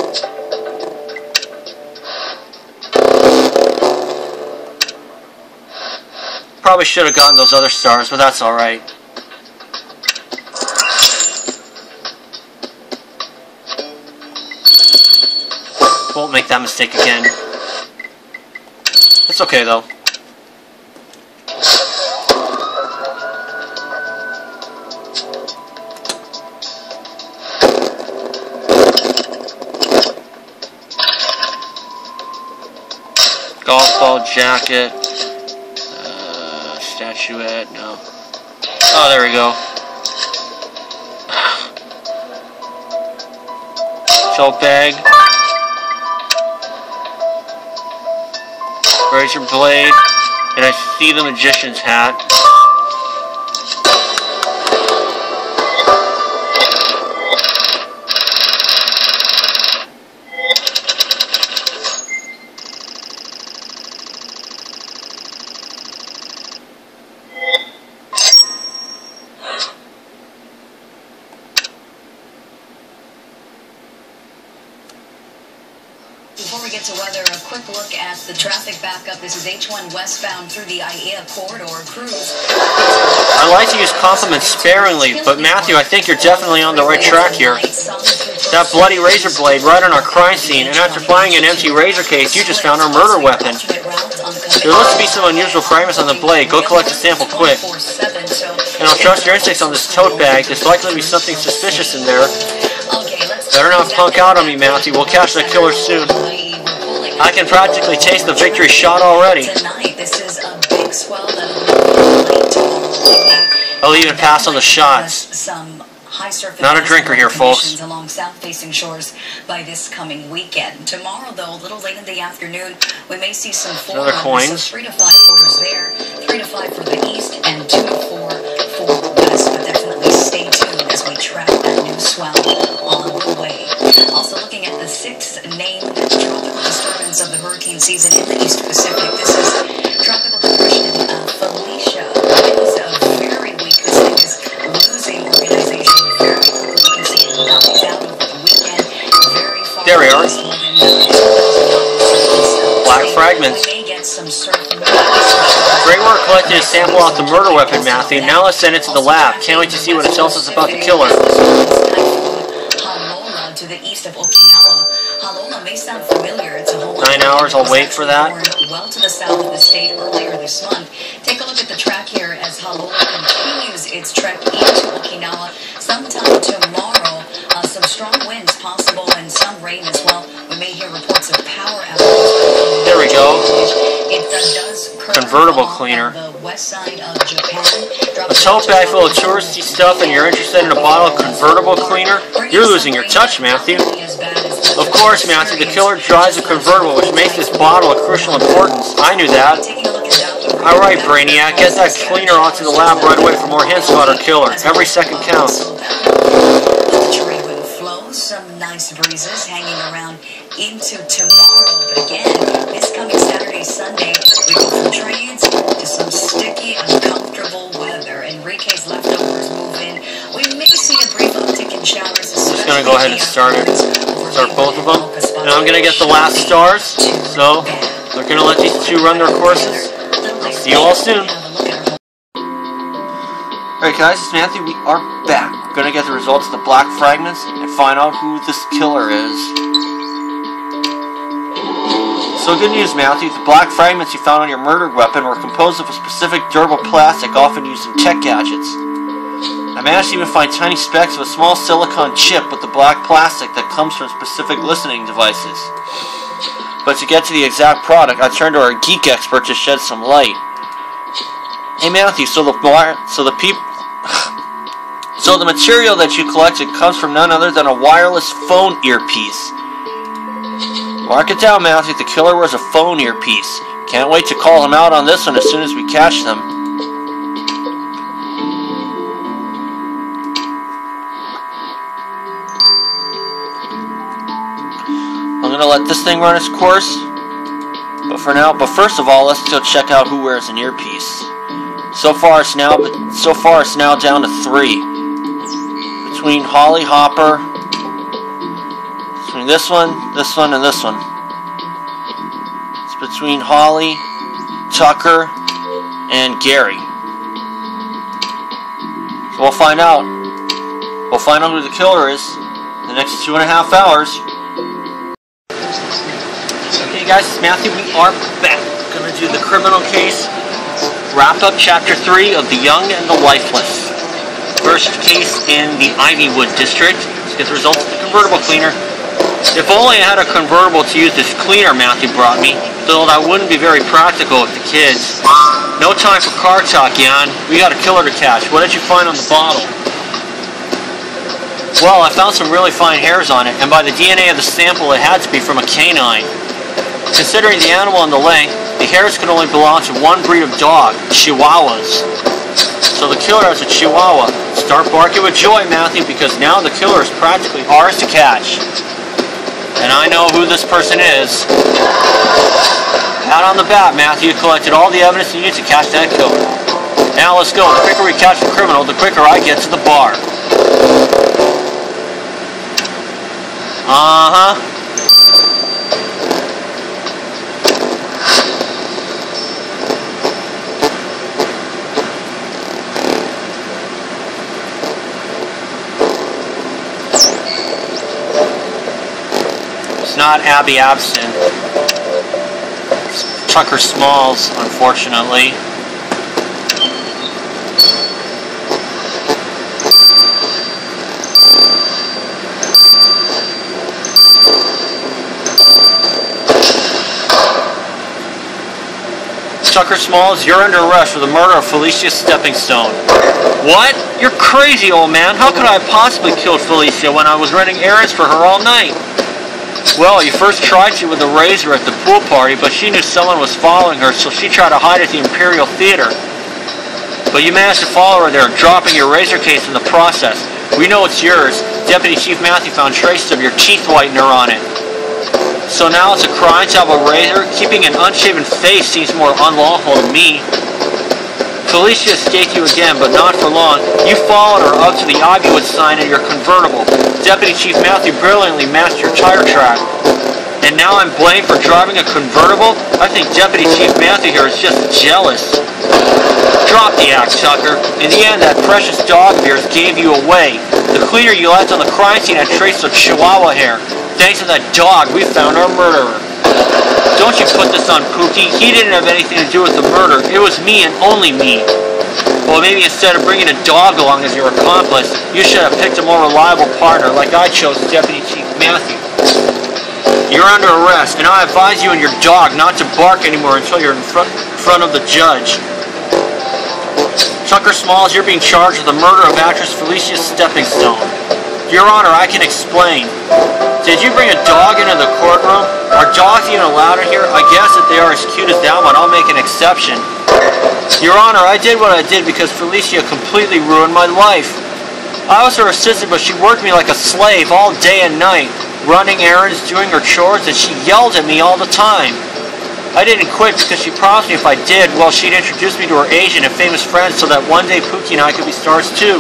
A: Probably should have gotten those other stars, but that's alright. Won't make make that mistake again. It's okay though. Golf ball jacket. Statuette, no. Oh, there we go. Tote bag. Razor blade. And I see the magician's hat.
C: Before we get to weather, a quick look at the traffic backup. This is H1 westbound through the IEA corridor cruise.
A: I like to use compliments sparingly, but Matthew, I think you're definitely on the right track here. That bloody razor blade right on our crime scene, and after finding an empty razor case, you just found our murder weapon. There looks to be some unusual fragments on the blade. Go collect a sample quick. And I'll trust your instincts on this tote bag. There's likely to be something suspicious in there. Better not punk out on me, Matthew. We'll catch that killer soon. I can practically taste the victory shot already. I'll even pass on the shots. Not a drinker here, folks.
C: Along south-facing shores by this coming weekend. Tomorrow, though, a little late in the afternoon, we may see some
A: another coins.
C: So 3 to 5 footers there, 3 to 5 for the east, and 2 to 4 for the west. But definitely stay tuned as we track that new swell on the way. Also looking at the 6th named tropical disturbance of the hurricane season in the East Pacific. This is Tropical Depression Felicia. Winds very weak. This thing is losing organization very quickly. You can see it dies out over the weekend. Very far.
A: There we are. Black fragments.
C: We may get some surf.
A: Great work collecting a sample off the murder weapon, Matthew. Now let's send it to the lab. Can't wait to see what it tells us about the killer.
C: To the east of Okinawa. Halola may sound familiar. It's a whole
A: 9 hours, I'll wait for that.
C: Well to the south of the state earlier this month. Take a look at the track here as Halola continues its trek into Okinawa. Sometime tomorrow, some strong winds possible and some rain as well. We may hear reports of power outages.
A: There we go.
C: It does
A: Convertible cleaner.
C: the west side of Japan.
A: A tote bag full of touristy stuff and you're interested in a bottle of convertible cleaner? You're losing your touch, Matthew. Of course, Matthew, the killer drives a convertible, which makes this bottle of crucial importance. I knew that. Alright, Brainiac, get that cleaner onto the lab right away for more hints about our killer. Every second counts.
C: Some nice breezes hanging around into tomorrow. But again, this coming Saturday, Sunday, we go from trades to some sticky, uncomfortable weather. Enrique's leftovers move in. We may see a brief uptick in showers.
A: Just going to go ahead and start it. Start both of them. And I'm going to get the last stars. So, we're going to let these two run their courses. See you all soon. Alright guys, it's Matthew. We are back. We're going to get the results of the black fragments and find out who this killer is. So good news, Matthew. The black fragments you found on your murder weapon were composed of a specific durable plastic often used in tech gadgets. I managed to even find tiny specks of a small silicon chip with the black plastic that comes from specific listening devices. But to get to the exact product, I turned to our geek expert to shed some light. Hey Matthew, so the material that you collected comes from none other than a wireless phone earpiece. Mark it down, Matthew. The killer wears a phone earpiece. Can't wait to call him out on this one as soon as we catch them. I'm gonna let this thing run its course. But first of all, let's go check out who wears an earpiece. So far it's now down to 3. Between Holly Hopper, between this one, and this one. It's between Holly, Tucker, and Gary. So we'll find out. We'll find out who the killer is in the next 2.5 hours. guys, it's Matthew. We are back. Gonna do the criminal case. Wrap up Chapter 3 of The Young and the Lifeless. First case in the Ivywood district. Let's get the results of the convertible cleaner. If only I had a convertible to use this cleaner Matthew brought me, though that wouldn't be very practical with the kids. No time for car talk, Jan. We got a killer to catch. What did you find on the bottle? Well, I found some really fine hairs on it, and by the DNA of the sample, it had to be from a canine. Considering the animal and the length, the hairs could only belong to one breed of dog, Chihuahuas. So the killer has a Chihuahua. Start barking with joy, Matthew, because now the killer is practically ours to catch. And I know who this person is. Pat on the bat, Matthew. You collected all the evidence you need to catch that killer. Now let's go. The quicker we catch the criminal, the quicker I get to the bar. Uh-huh. It's not Abby Abston. It's Tucker Smalls, unfortunately. Tucker Smalls, you're under arrest for the murder of Felicia Steppingstone. What? You're crazy, old man. How could I have possibly killed Felicia when I was running errands for her all night? Well, you first tried to with a razor at the pool party, but she knew someone was following her, so she tried to hide at the Imperial Theater. But you managed to follow her there, dropping your razor case in the process. We know it's yours. Deputy Chief Matthew found traces of your teeth whitener on it. So now it's a crime to have a razor? Keeping an unshaven face seems more unlawful to me. Felicia escaped you again, but not for long. You followed her up to the Ivywood sign in your convertible. Deputy Chief Matthew brilliantly matched your tire track. And now I'm blamed for driving a convertible? I think Deputy Chief Matthew here is just jealous. Drop the act, Tucker. In the end, that precious dog of yours gave you away. The cleaner you left on the crime scene had traces of Chihuahua hair. Thanks to that dog, we found our murderer. Don't you put this on Pookie. He didn't have anything to do with the murder. It was me and only me. Well, maybe instead of bringing a dog along as your accomplice, you should have picked a more reliable partner like I chose Deputy Chief Matthew. You're under arrest, and I advise you and your dog not to bark anymore until you're in front of the judge. Tucker Smalls, you're being charged with the murder of actress Felicia Steppingstone. Your Honor, I can explain. Did you bring a dog into the courtroom? Are dogs even allowed in here? I guess if they are as cute as that one, I'll make an exception. Your Honor, I did what I did because Felicia completely ruined my life. I was her assistant, but she worked me like a slave all day and night, running errands, doing her chores, and she yelled at me all the time. I didn't quit because she promised me if I did, well, she'd introduce me to her agent and famous friends so that one day Pookie and I could be stars too.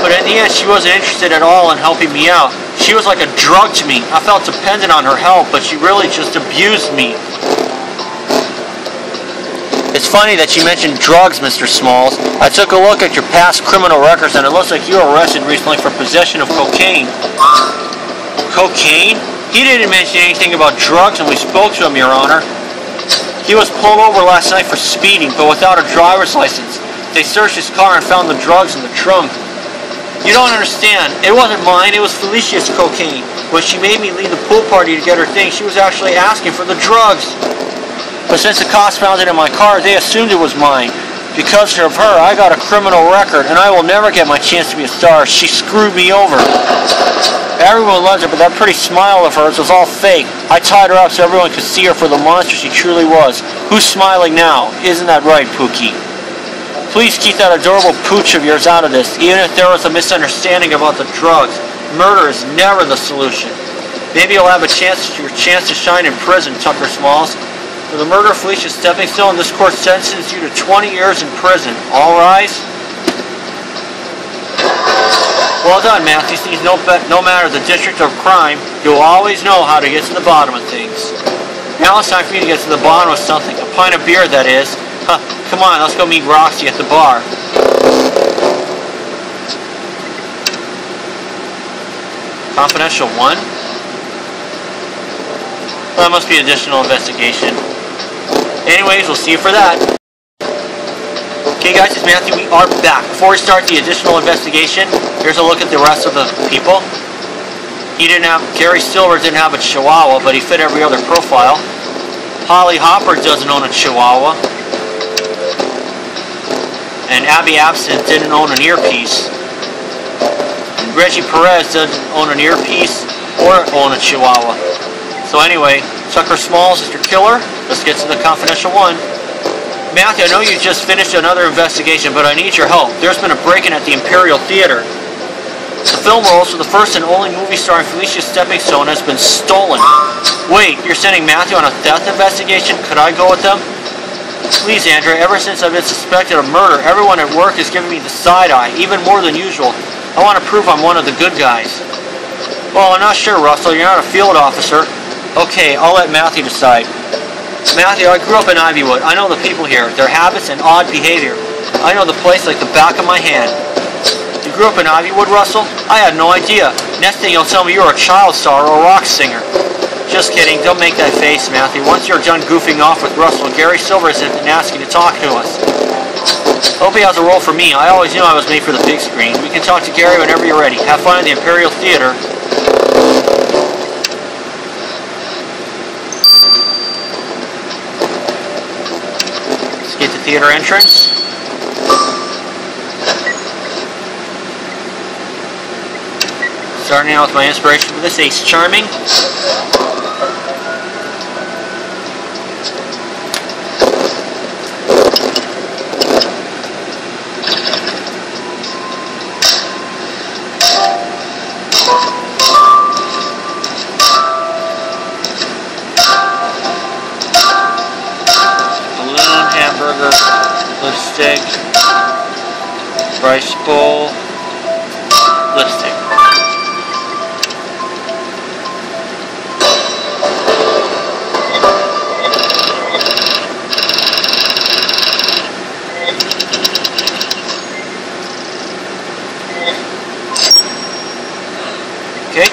A: But in the end, she wasn't interested at all in helping me out. She was like a drug to me. I felt dependent on her help, but she really just abused me. It's funny that you mentioned drugs, Mr. Smalls. I took a look at your past criminal records, and it looks like you were arrested recently for possession of cocaine. Cocaine? He didn't mention anything about drugs when we spoke to him, Your Honor. He was pulled over last night for speeding, but without a driver's license. They searched his car and found the drugs in the trunk. You don't understand. It wasn't mine, it was Felicia's cocaine. When she made me leave the pool party to get her things, she was actually asking for the drugs. But since the cops found it in my car, they assumed it was mine. Because of her, I got a criminal record, and I will never get my chance to be a star. She screwed me over. Everyone loves her, but that pretty smile of hers was all fake. I tied her up so everyone could see her for the monster she truly was. Who's smiling now? Isn't that right, Pookie? Please keep that adorable pooch of yours out of this, even if there was a misunderstanding about the drugs. Murder is never the solution. Maybe you'll have your chance to shine in prison, Tucker Smalls. For the murder of Felicia Steppingstone, this court sentences you to 20 years in prison. All rise. Well done, Matthew. Seems no matter the district of crime, you'll always know how to get to the bottom of things. Now it's time for you to get to the bottom of something. A pint of beer, that is. Huh, come on, let's go meet Roxy at the bar. Confidential 1. Well, that must be additional investigation. Anyways, we'll see you for that. Okay guys, it's Matthew. We are back. Before we start the additional investigation, here's a look at the rest of the people. Gary Silver didn't have a Chihuahua, but he fit every other profile. Holly Hopper doesn't own a Chihuahua. And Abby Absinthe didn't own an earpiece. Reggie Perez doesn't own an earpiece or own a Chihuahua. So anyway, Tucker Smalls, Mr. Killer, let's get to the confidential one. Matthew, I know you just finished another investigation, but I need your help. There's been a break-in at the Imperial Theater. The film rolls for the first and only movie starring Felicia Steppingstone has been stolen. Wait, you're sending Matthew on a theft investigation? Could I go with them? Please, Andrea, ever since I've been suspected of murder, everyone at work is giving me the side eye, even more than usual. I want to prove I'm one of the good guys. Well, I'm not sure, Russell. You're not a field officer. Okay, I'll let Matthew decide. Matthew, I grew up in Ivywood. I know the people here, their habits and odd behavior. I know the place like the back of my hand. You grew up in Ivywood, Russell? I had no idea. Next thing you'll tell me you're a child star or a rock singer. Just kidding. Don't make that face, Matthew. Once you're done goofing off with Russell, Gary Silver isn't asking to talk to us. Hope he has a role for me. I always knew I was made for the big screen. We can talk to Gary whenever you're ready. Have fun at the Imperial Theater. Let's get to theater entrance. Starting out with my inspiration for this, Ace Charming. Balloon, hamburger, lipstick, rice bowl, lipstick. Okay.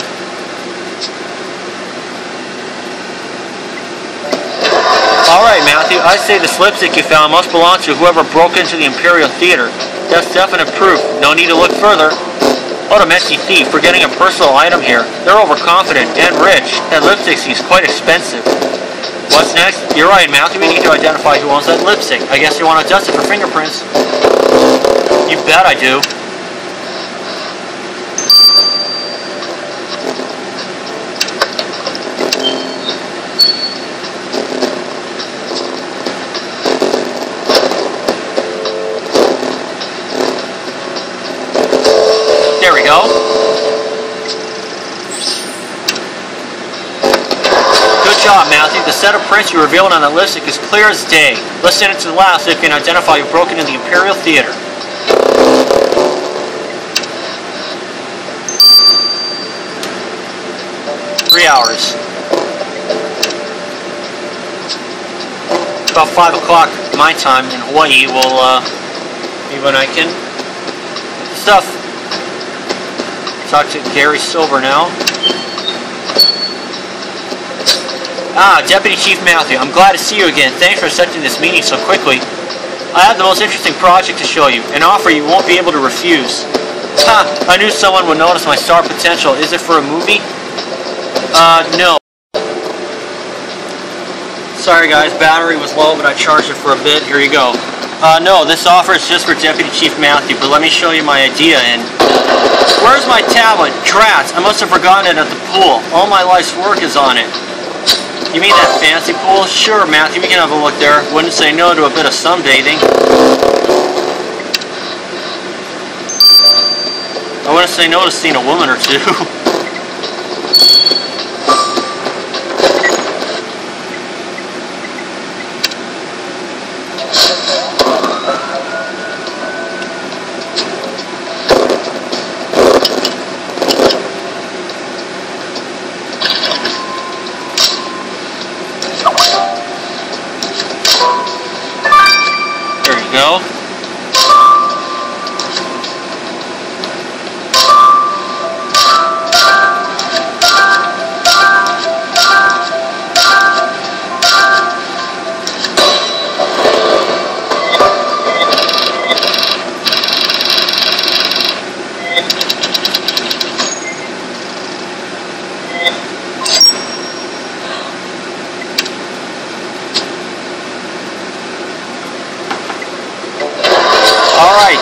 A: Alright, Matthew, I say this lipstick you found must belong to whoever broke into the Imperial Theater. That's definite proof. No need to look further. What a messy thief, forgetting a personal item here. They're overconfident and rich. That lipstick seems quite expensive. What's next? You're right, Matthew, we need to identify who owns that lipstick. I guess you want to test it for fingerprints. You bet I do. There we go. Good job, Matthew. The set of prints you revealed on the lipstick is clear as day. Let's send it to the lab so you can identify who broke into the Imperial Theater. Hours. About 5 o'clock my time in Hawaii. We'll maybe when I can stuff. Talk to Gary Silver now. Deputy Chief Matthew, I'm glad to see you again. Thanks for accepting this meeting so quickly. I have the most interesting project to show you, an offer you won't be able to refuse. I knew someone would notice my star potential. Is it for a movie? No. Sorry guys, battery was low, but I charged it for a bit. Here you go. No, this offer is just for Deputy Chief Matthew, but let me show you my idea and... Where's my tablet? Drats, I must have forgotten it at the pool. All my life's work is on it. You mean that fancy pool? Sure, Matthew, we can have a look there. Wouldn't say no to a bit of sunbathing. I wouldn't say no to seeing a woman or two. Go.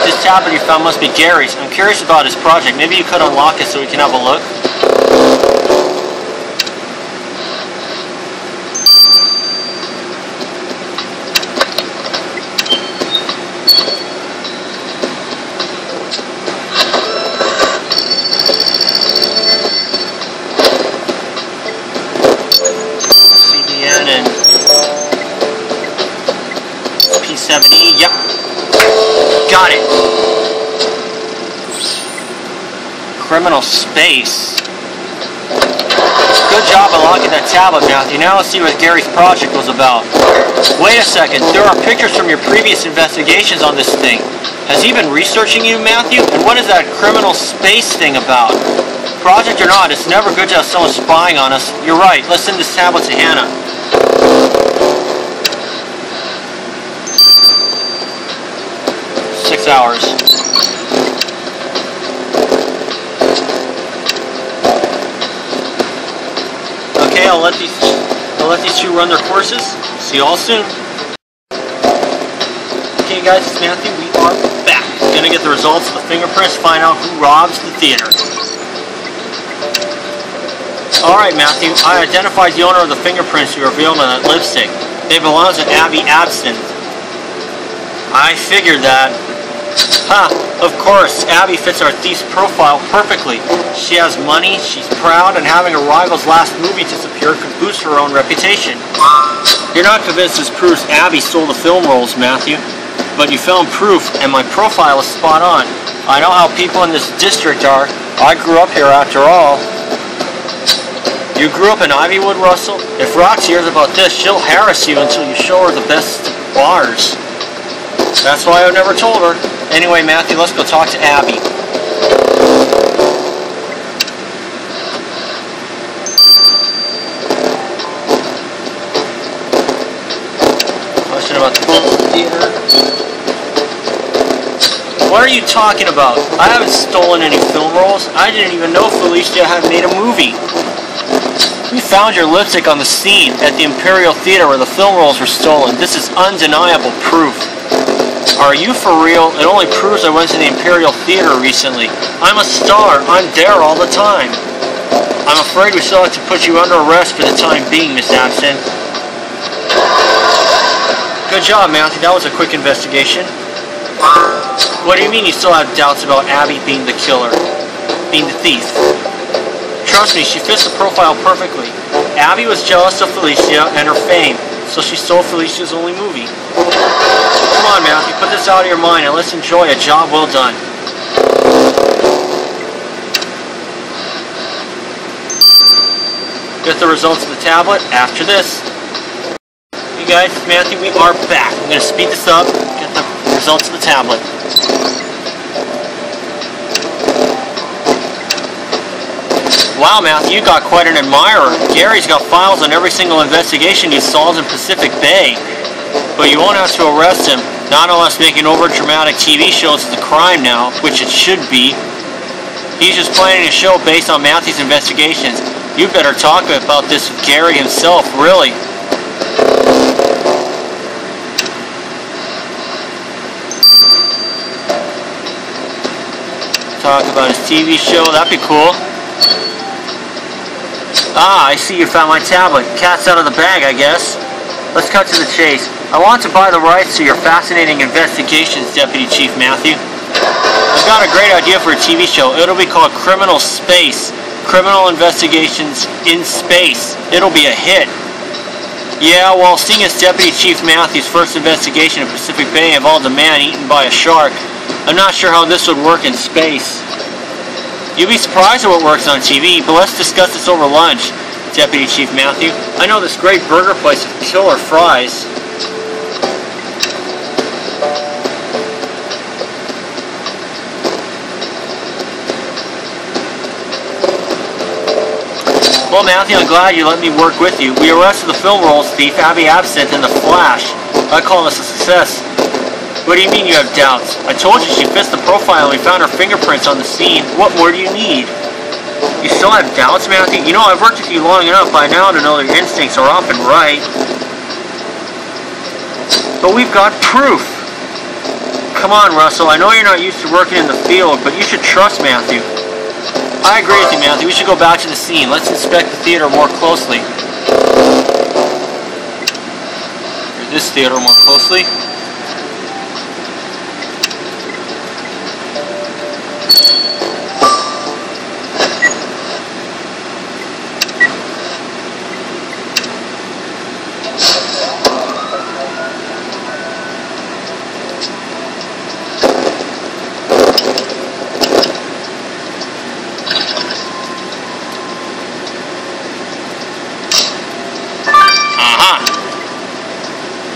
A: This tablet you found must be Gary's. I'm curious about his project. Maybe you could unlock it so we can have a look. CBN and P7E. Yep. Got it. Criminal Space. Good job unlocking that tablet, Matthew. Now let's see what Gary's project was about. Wait a second. There are pictures from your previous investigations on this thing. Has he been researching you, Matthew? And what is that Criminal Space thing about? Project or not, it's never good to have someone spying on us. You're right. Let's send this tablet to Hannah. Hours. Okay, I'll let these two run their courses. See you all soon. Okay guys, it's Matthew. We are back. Gonna get the results of the fingerprints, find out who robs the theater. Alright Matthew, I identified the owner of the fingerprints you revealed on that lipstick. They belong to Abby Absinthe. I figured that. Ha! Of course, Abby fits our thief's profile perfectly. She has money, she's proud, and having a rival's last movie disappear could boost her own reputation. You're not convinced this proves Abby stole the film rolls, Matthew. But you found proof, and my profile is spot on. I know how people in this district are. I grew up here after all. You grew up in Ivywood, Russell? If Roxy hears about this, she'll harass you until you show her the best bars. That's why I've never told her. Anyway, Matthew, let's go talk to Abby. Question about the theater. What are you talking about? I haven't stolen any film rolls. I didn't even know Felicia had made a movie. We found your lipstick on the scene at the Imperial Theater where the film rolls were stolen. This is undeniable proof. Are you for real? It only proves I went to the Imperial Theater recently. I'm a star. I'm there all the time. I'm afraid we still have to put you under arrest for the time being, Miss Absinthe. Good job, Matthew. That was a quick investigation. What do you mean you still have doubts about Abby being the killer? Being the thief? Trust me, she fits the profile perfectly. Abby was jealous of Felicia and her fame, so she stole Felicia's only movie. Come on, Matthew, put this out of your mind and let's enjoy a job well done. Get the results of the tablet after this. You guys, it's Matthew, we are back. I'm going to speed this up, get the results of the tablet. Wow, Matthew, you got quite an admirer. Gary's got files on every single investigation he solves in Pacific Bay. But you won't have to arrest him, not unless making over-dramatic TV shows is a crime now, which it should be. He's just planning a show based on Matthew's investigations. You better talk about this with Gary himself, really. Talk about his TV show, that'd be cool. Ah, I see you found my tablet. Cat's out of the bag, I guess. Let's cut to the chase. I want to buy the rights to your fascinating investigations, Deputy Chief Matthew. I've got a great idea for a TV show. It'll be called Criminal Space. Criminal Investigations in Space. It'll be a hit. Yeah, well, seeing as Deputy Chief Matthew's first investigation in Pacific Bay involved a man eaten by a shark, I'm not sure how this would work in space. You'd be surprised at what works on TV, but let's discuss this over lunch, Deputy Chief Matthew. I know this great burger place with killer fries. Well, Matthew, I'm glad you let me work with you. We arrested the film rolls thief, Abby Absinthe, in The Flash. I call this a success. What do you mean you have doubts? I told you she fits the profile and we found her fingerprints on the scene. What more do you need? You still have doubts, Matthew? You know, I've worked with you long enough by now to know that your instincts are often right. But we've got proof. Come on, Russell. I know you're not used to working in the field, but you should trust Matthew. I agree with you, Matthew. We should go back to the scene. Let's inspect the theater more closely. Or this theater more closely.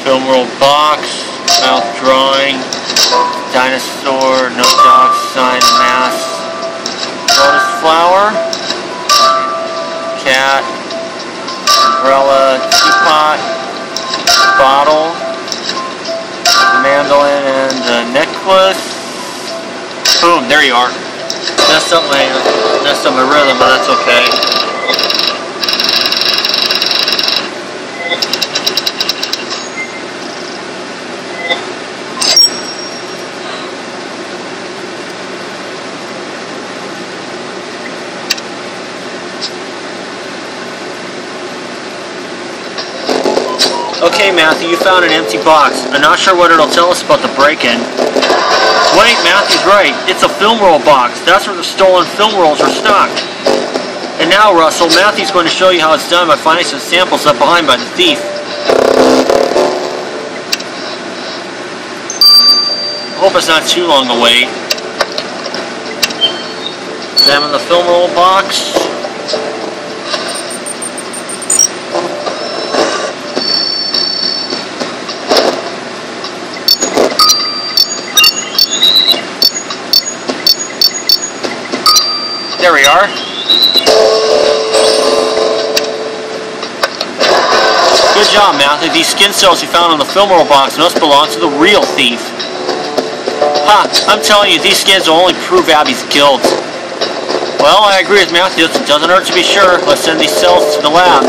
A: Film roll box, mouth drawing, dinosaur, no dog sign, mask, lotus flower, cat, umbrella, teapot, bottle, mandolin, and a necklace. Boom, there you are. Messed up my rhythm, but that's okay. Okay, Matthew, you found an empty box. I'm not sure what it'll tell us about the break-in. Wait, Matthew's right. It's a film roll box. That's where the stolen film rolls are stocked. And now, Russell, Matthew's going to show you how it's done by finding some samples left behind by the thief. I hope it's not too long a wait. Examine the film roll box. There we are. Good job, Matthew. These skin cells you found on the film roll box must belong to the real thief. Ha! I'm telling you, these skins will only prove Abby's guilt. Well, I agree with Matthew. It doesn't hurt to be sure. Let's send these cells to the lab.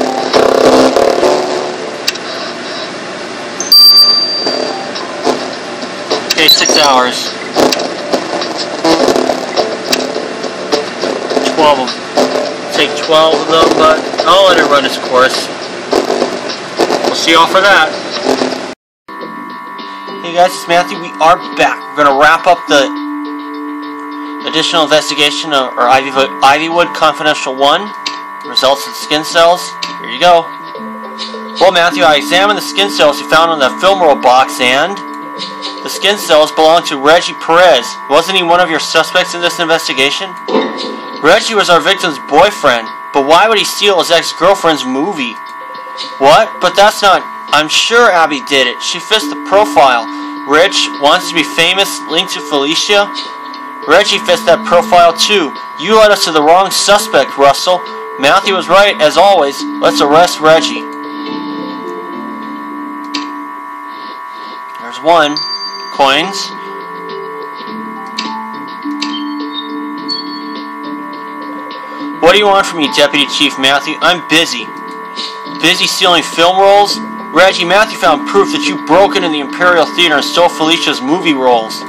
A: Okay, 6 hours. 12 of them. Take 12 of them, but I'll let it run its course. We'll see you all for that. Hey guys, it's Matthew. We are back. We're going to wrap up the additional investigation of Ivywood Confidential 1. Results of the skin cells. Here you go. Well, Matthew, I examined the skin cells you found on the film roll box, and the skin cells belong to Reggie Perez. Wasn't he one of your suspects in this investigation? Reggie was our victim's boyfriend, but why would he steal his ex-girlfriend's movie? What? But that's not... I'm sure Abby did it. She fits the profile. Rich, wants to be famous, linked to Felicia. Reggie fits that profile too. You led us to the wrong suspect, Russell. Matthew was right, as always. Let's arrest Reggie. There's one. Coins. What do you want from me, Deputy Chief Matthew? I'm busy. Busy stealing film rolls? Reggie, Matthew found proof that you broke into the Imperial Theater and stole Felicia's movie rolls.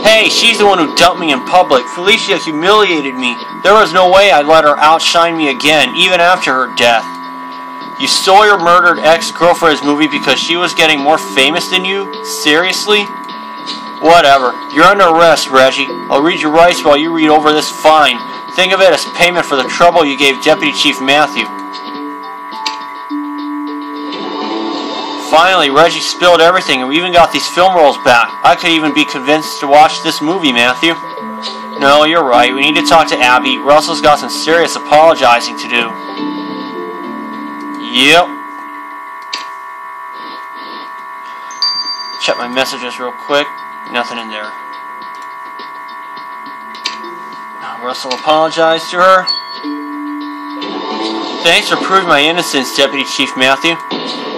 A: Hey, she's the one who dumped me in public. Felicia humiliated me. There was no way I'd let her outshine me again, even after her death. You stole your murdered ex-girlfriend's movie because she was getting more famous than you? Seriously? Whatever. You're under arrest, Reggie. I'll read your rights while you read over this fine. Think of it as payment for the trouble you gave Deputy Chief Matthew. Finally, Reggie spilled everything, and we even got these film rolls back. I could even be convinced to watch this movie, Matthew. No, you're right. We need to talk to Abby. Russell's got some serious apologizing to do. Yep. Check my messages real quick. Nothing in there. Russell apologized to her. Thanks for proving my innocence, Deputy Chief Matthew.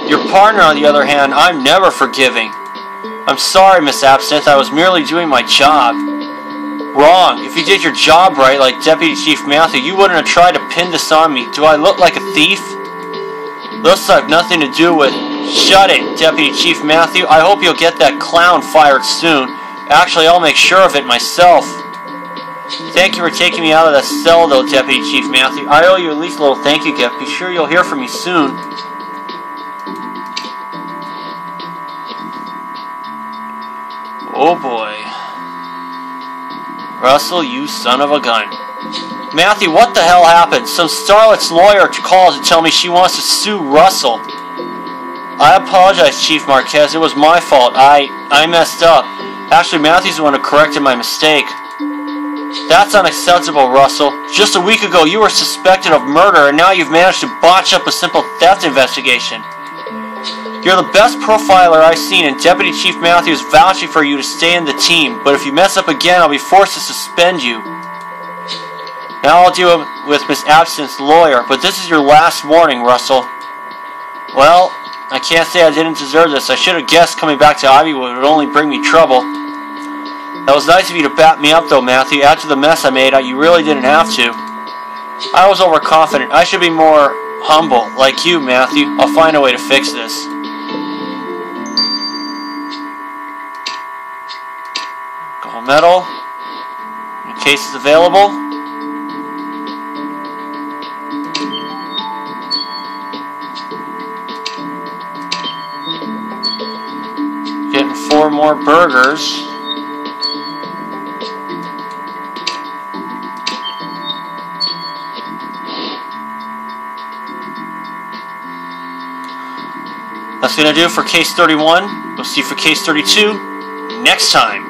A: Your partner, on the other hand, I'm never forgiving. I'm sorry, Miss Absinthe. I was merely doing my job. Wrong. If you did your job right, like Deputy Chief Matthew, you wouldn't have tried to pin this on me. Do I look like a thief? Looks like nothing to do with... Shut it, Deputy Chief Matthew. I hope you'll get that clown fired soon. Actually, I'll make sure of it myself. Thank you for taking me out of that cell, though, Deputy Chief Matthew. I owe you at least a little thank you gift. Be sure you'll hear from me soon. Oh boy. Russell, you son of a gun. Matthew, what the hell happened? Some starlet's lawyer calls to tell me she wants to sue Russell. I apologize, Chief Marquez. It was my fault. I messed up. Actually, Matthew's the one who corrected my mistake. That's unacceptable, Russell. Just a week ago, you were suspected of murder, and now you've managed to botch up a simple theft investigation. You're the best profiler I've seen, and Deputy Chief Matthew is vouching for you to stay in the team. But if you mess up again, I'll be forced to suspend you. Now I'll deal with Miss Absint's lawyer, but this is your last warning, Russell. Well, I can't say I didn't deserve this. I should have guessed coming back to Ivywood would only bring me trouble. That was nice of you to back me up, though, Matthew. After the mess I made, you really didn't have to. I was overconfident. I should be more humble, like you, Matthew. I'll find a way to fix this. Gold medal. In case it's available. Getting 4 more burgers. That's going to do it for case 31. We'll see you for case 32 next time.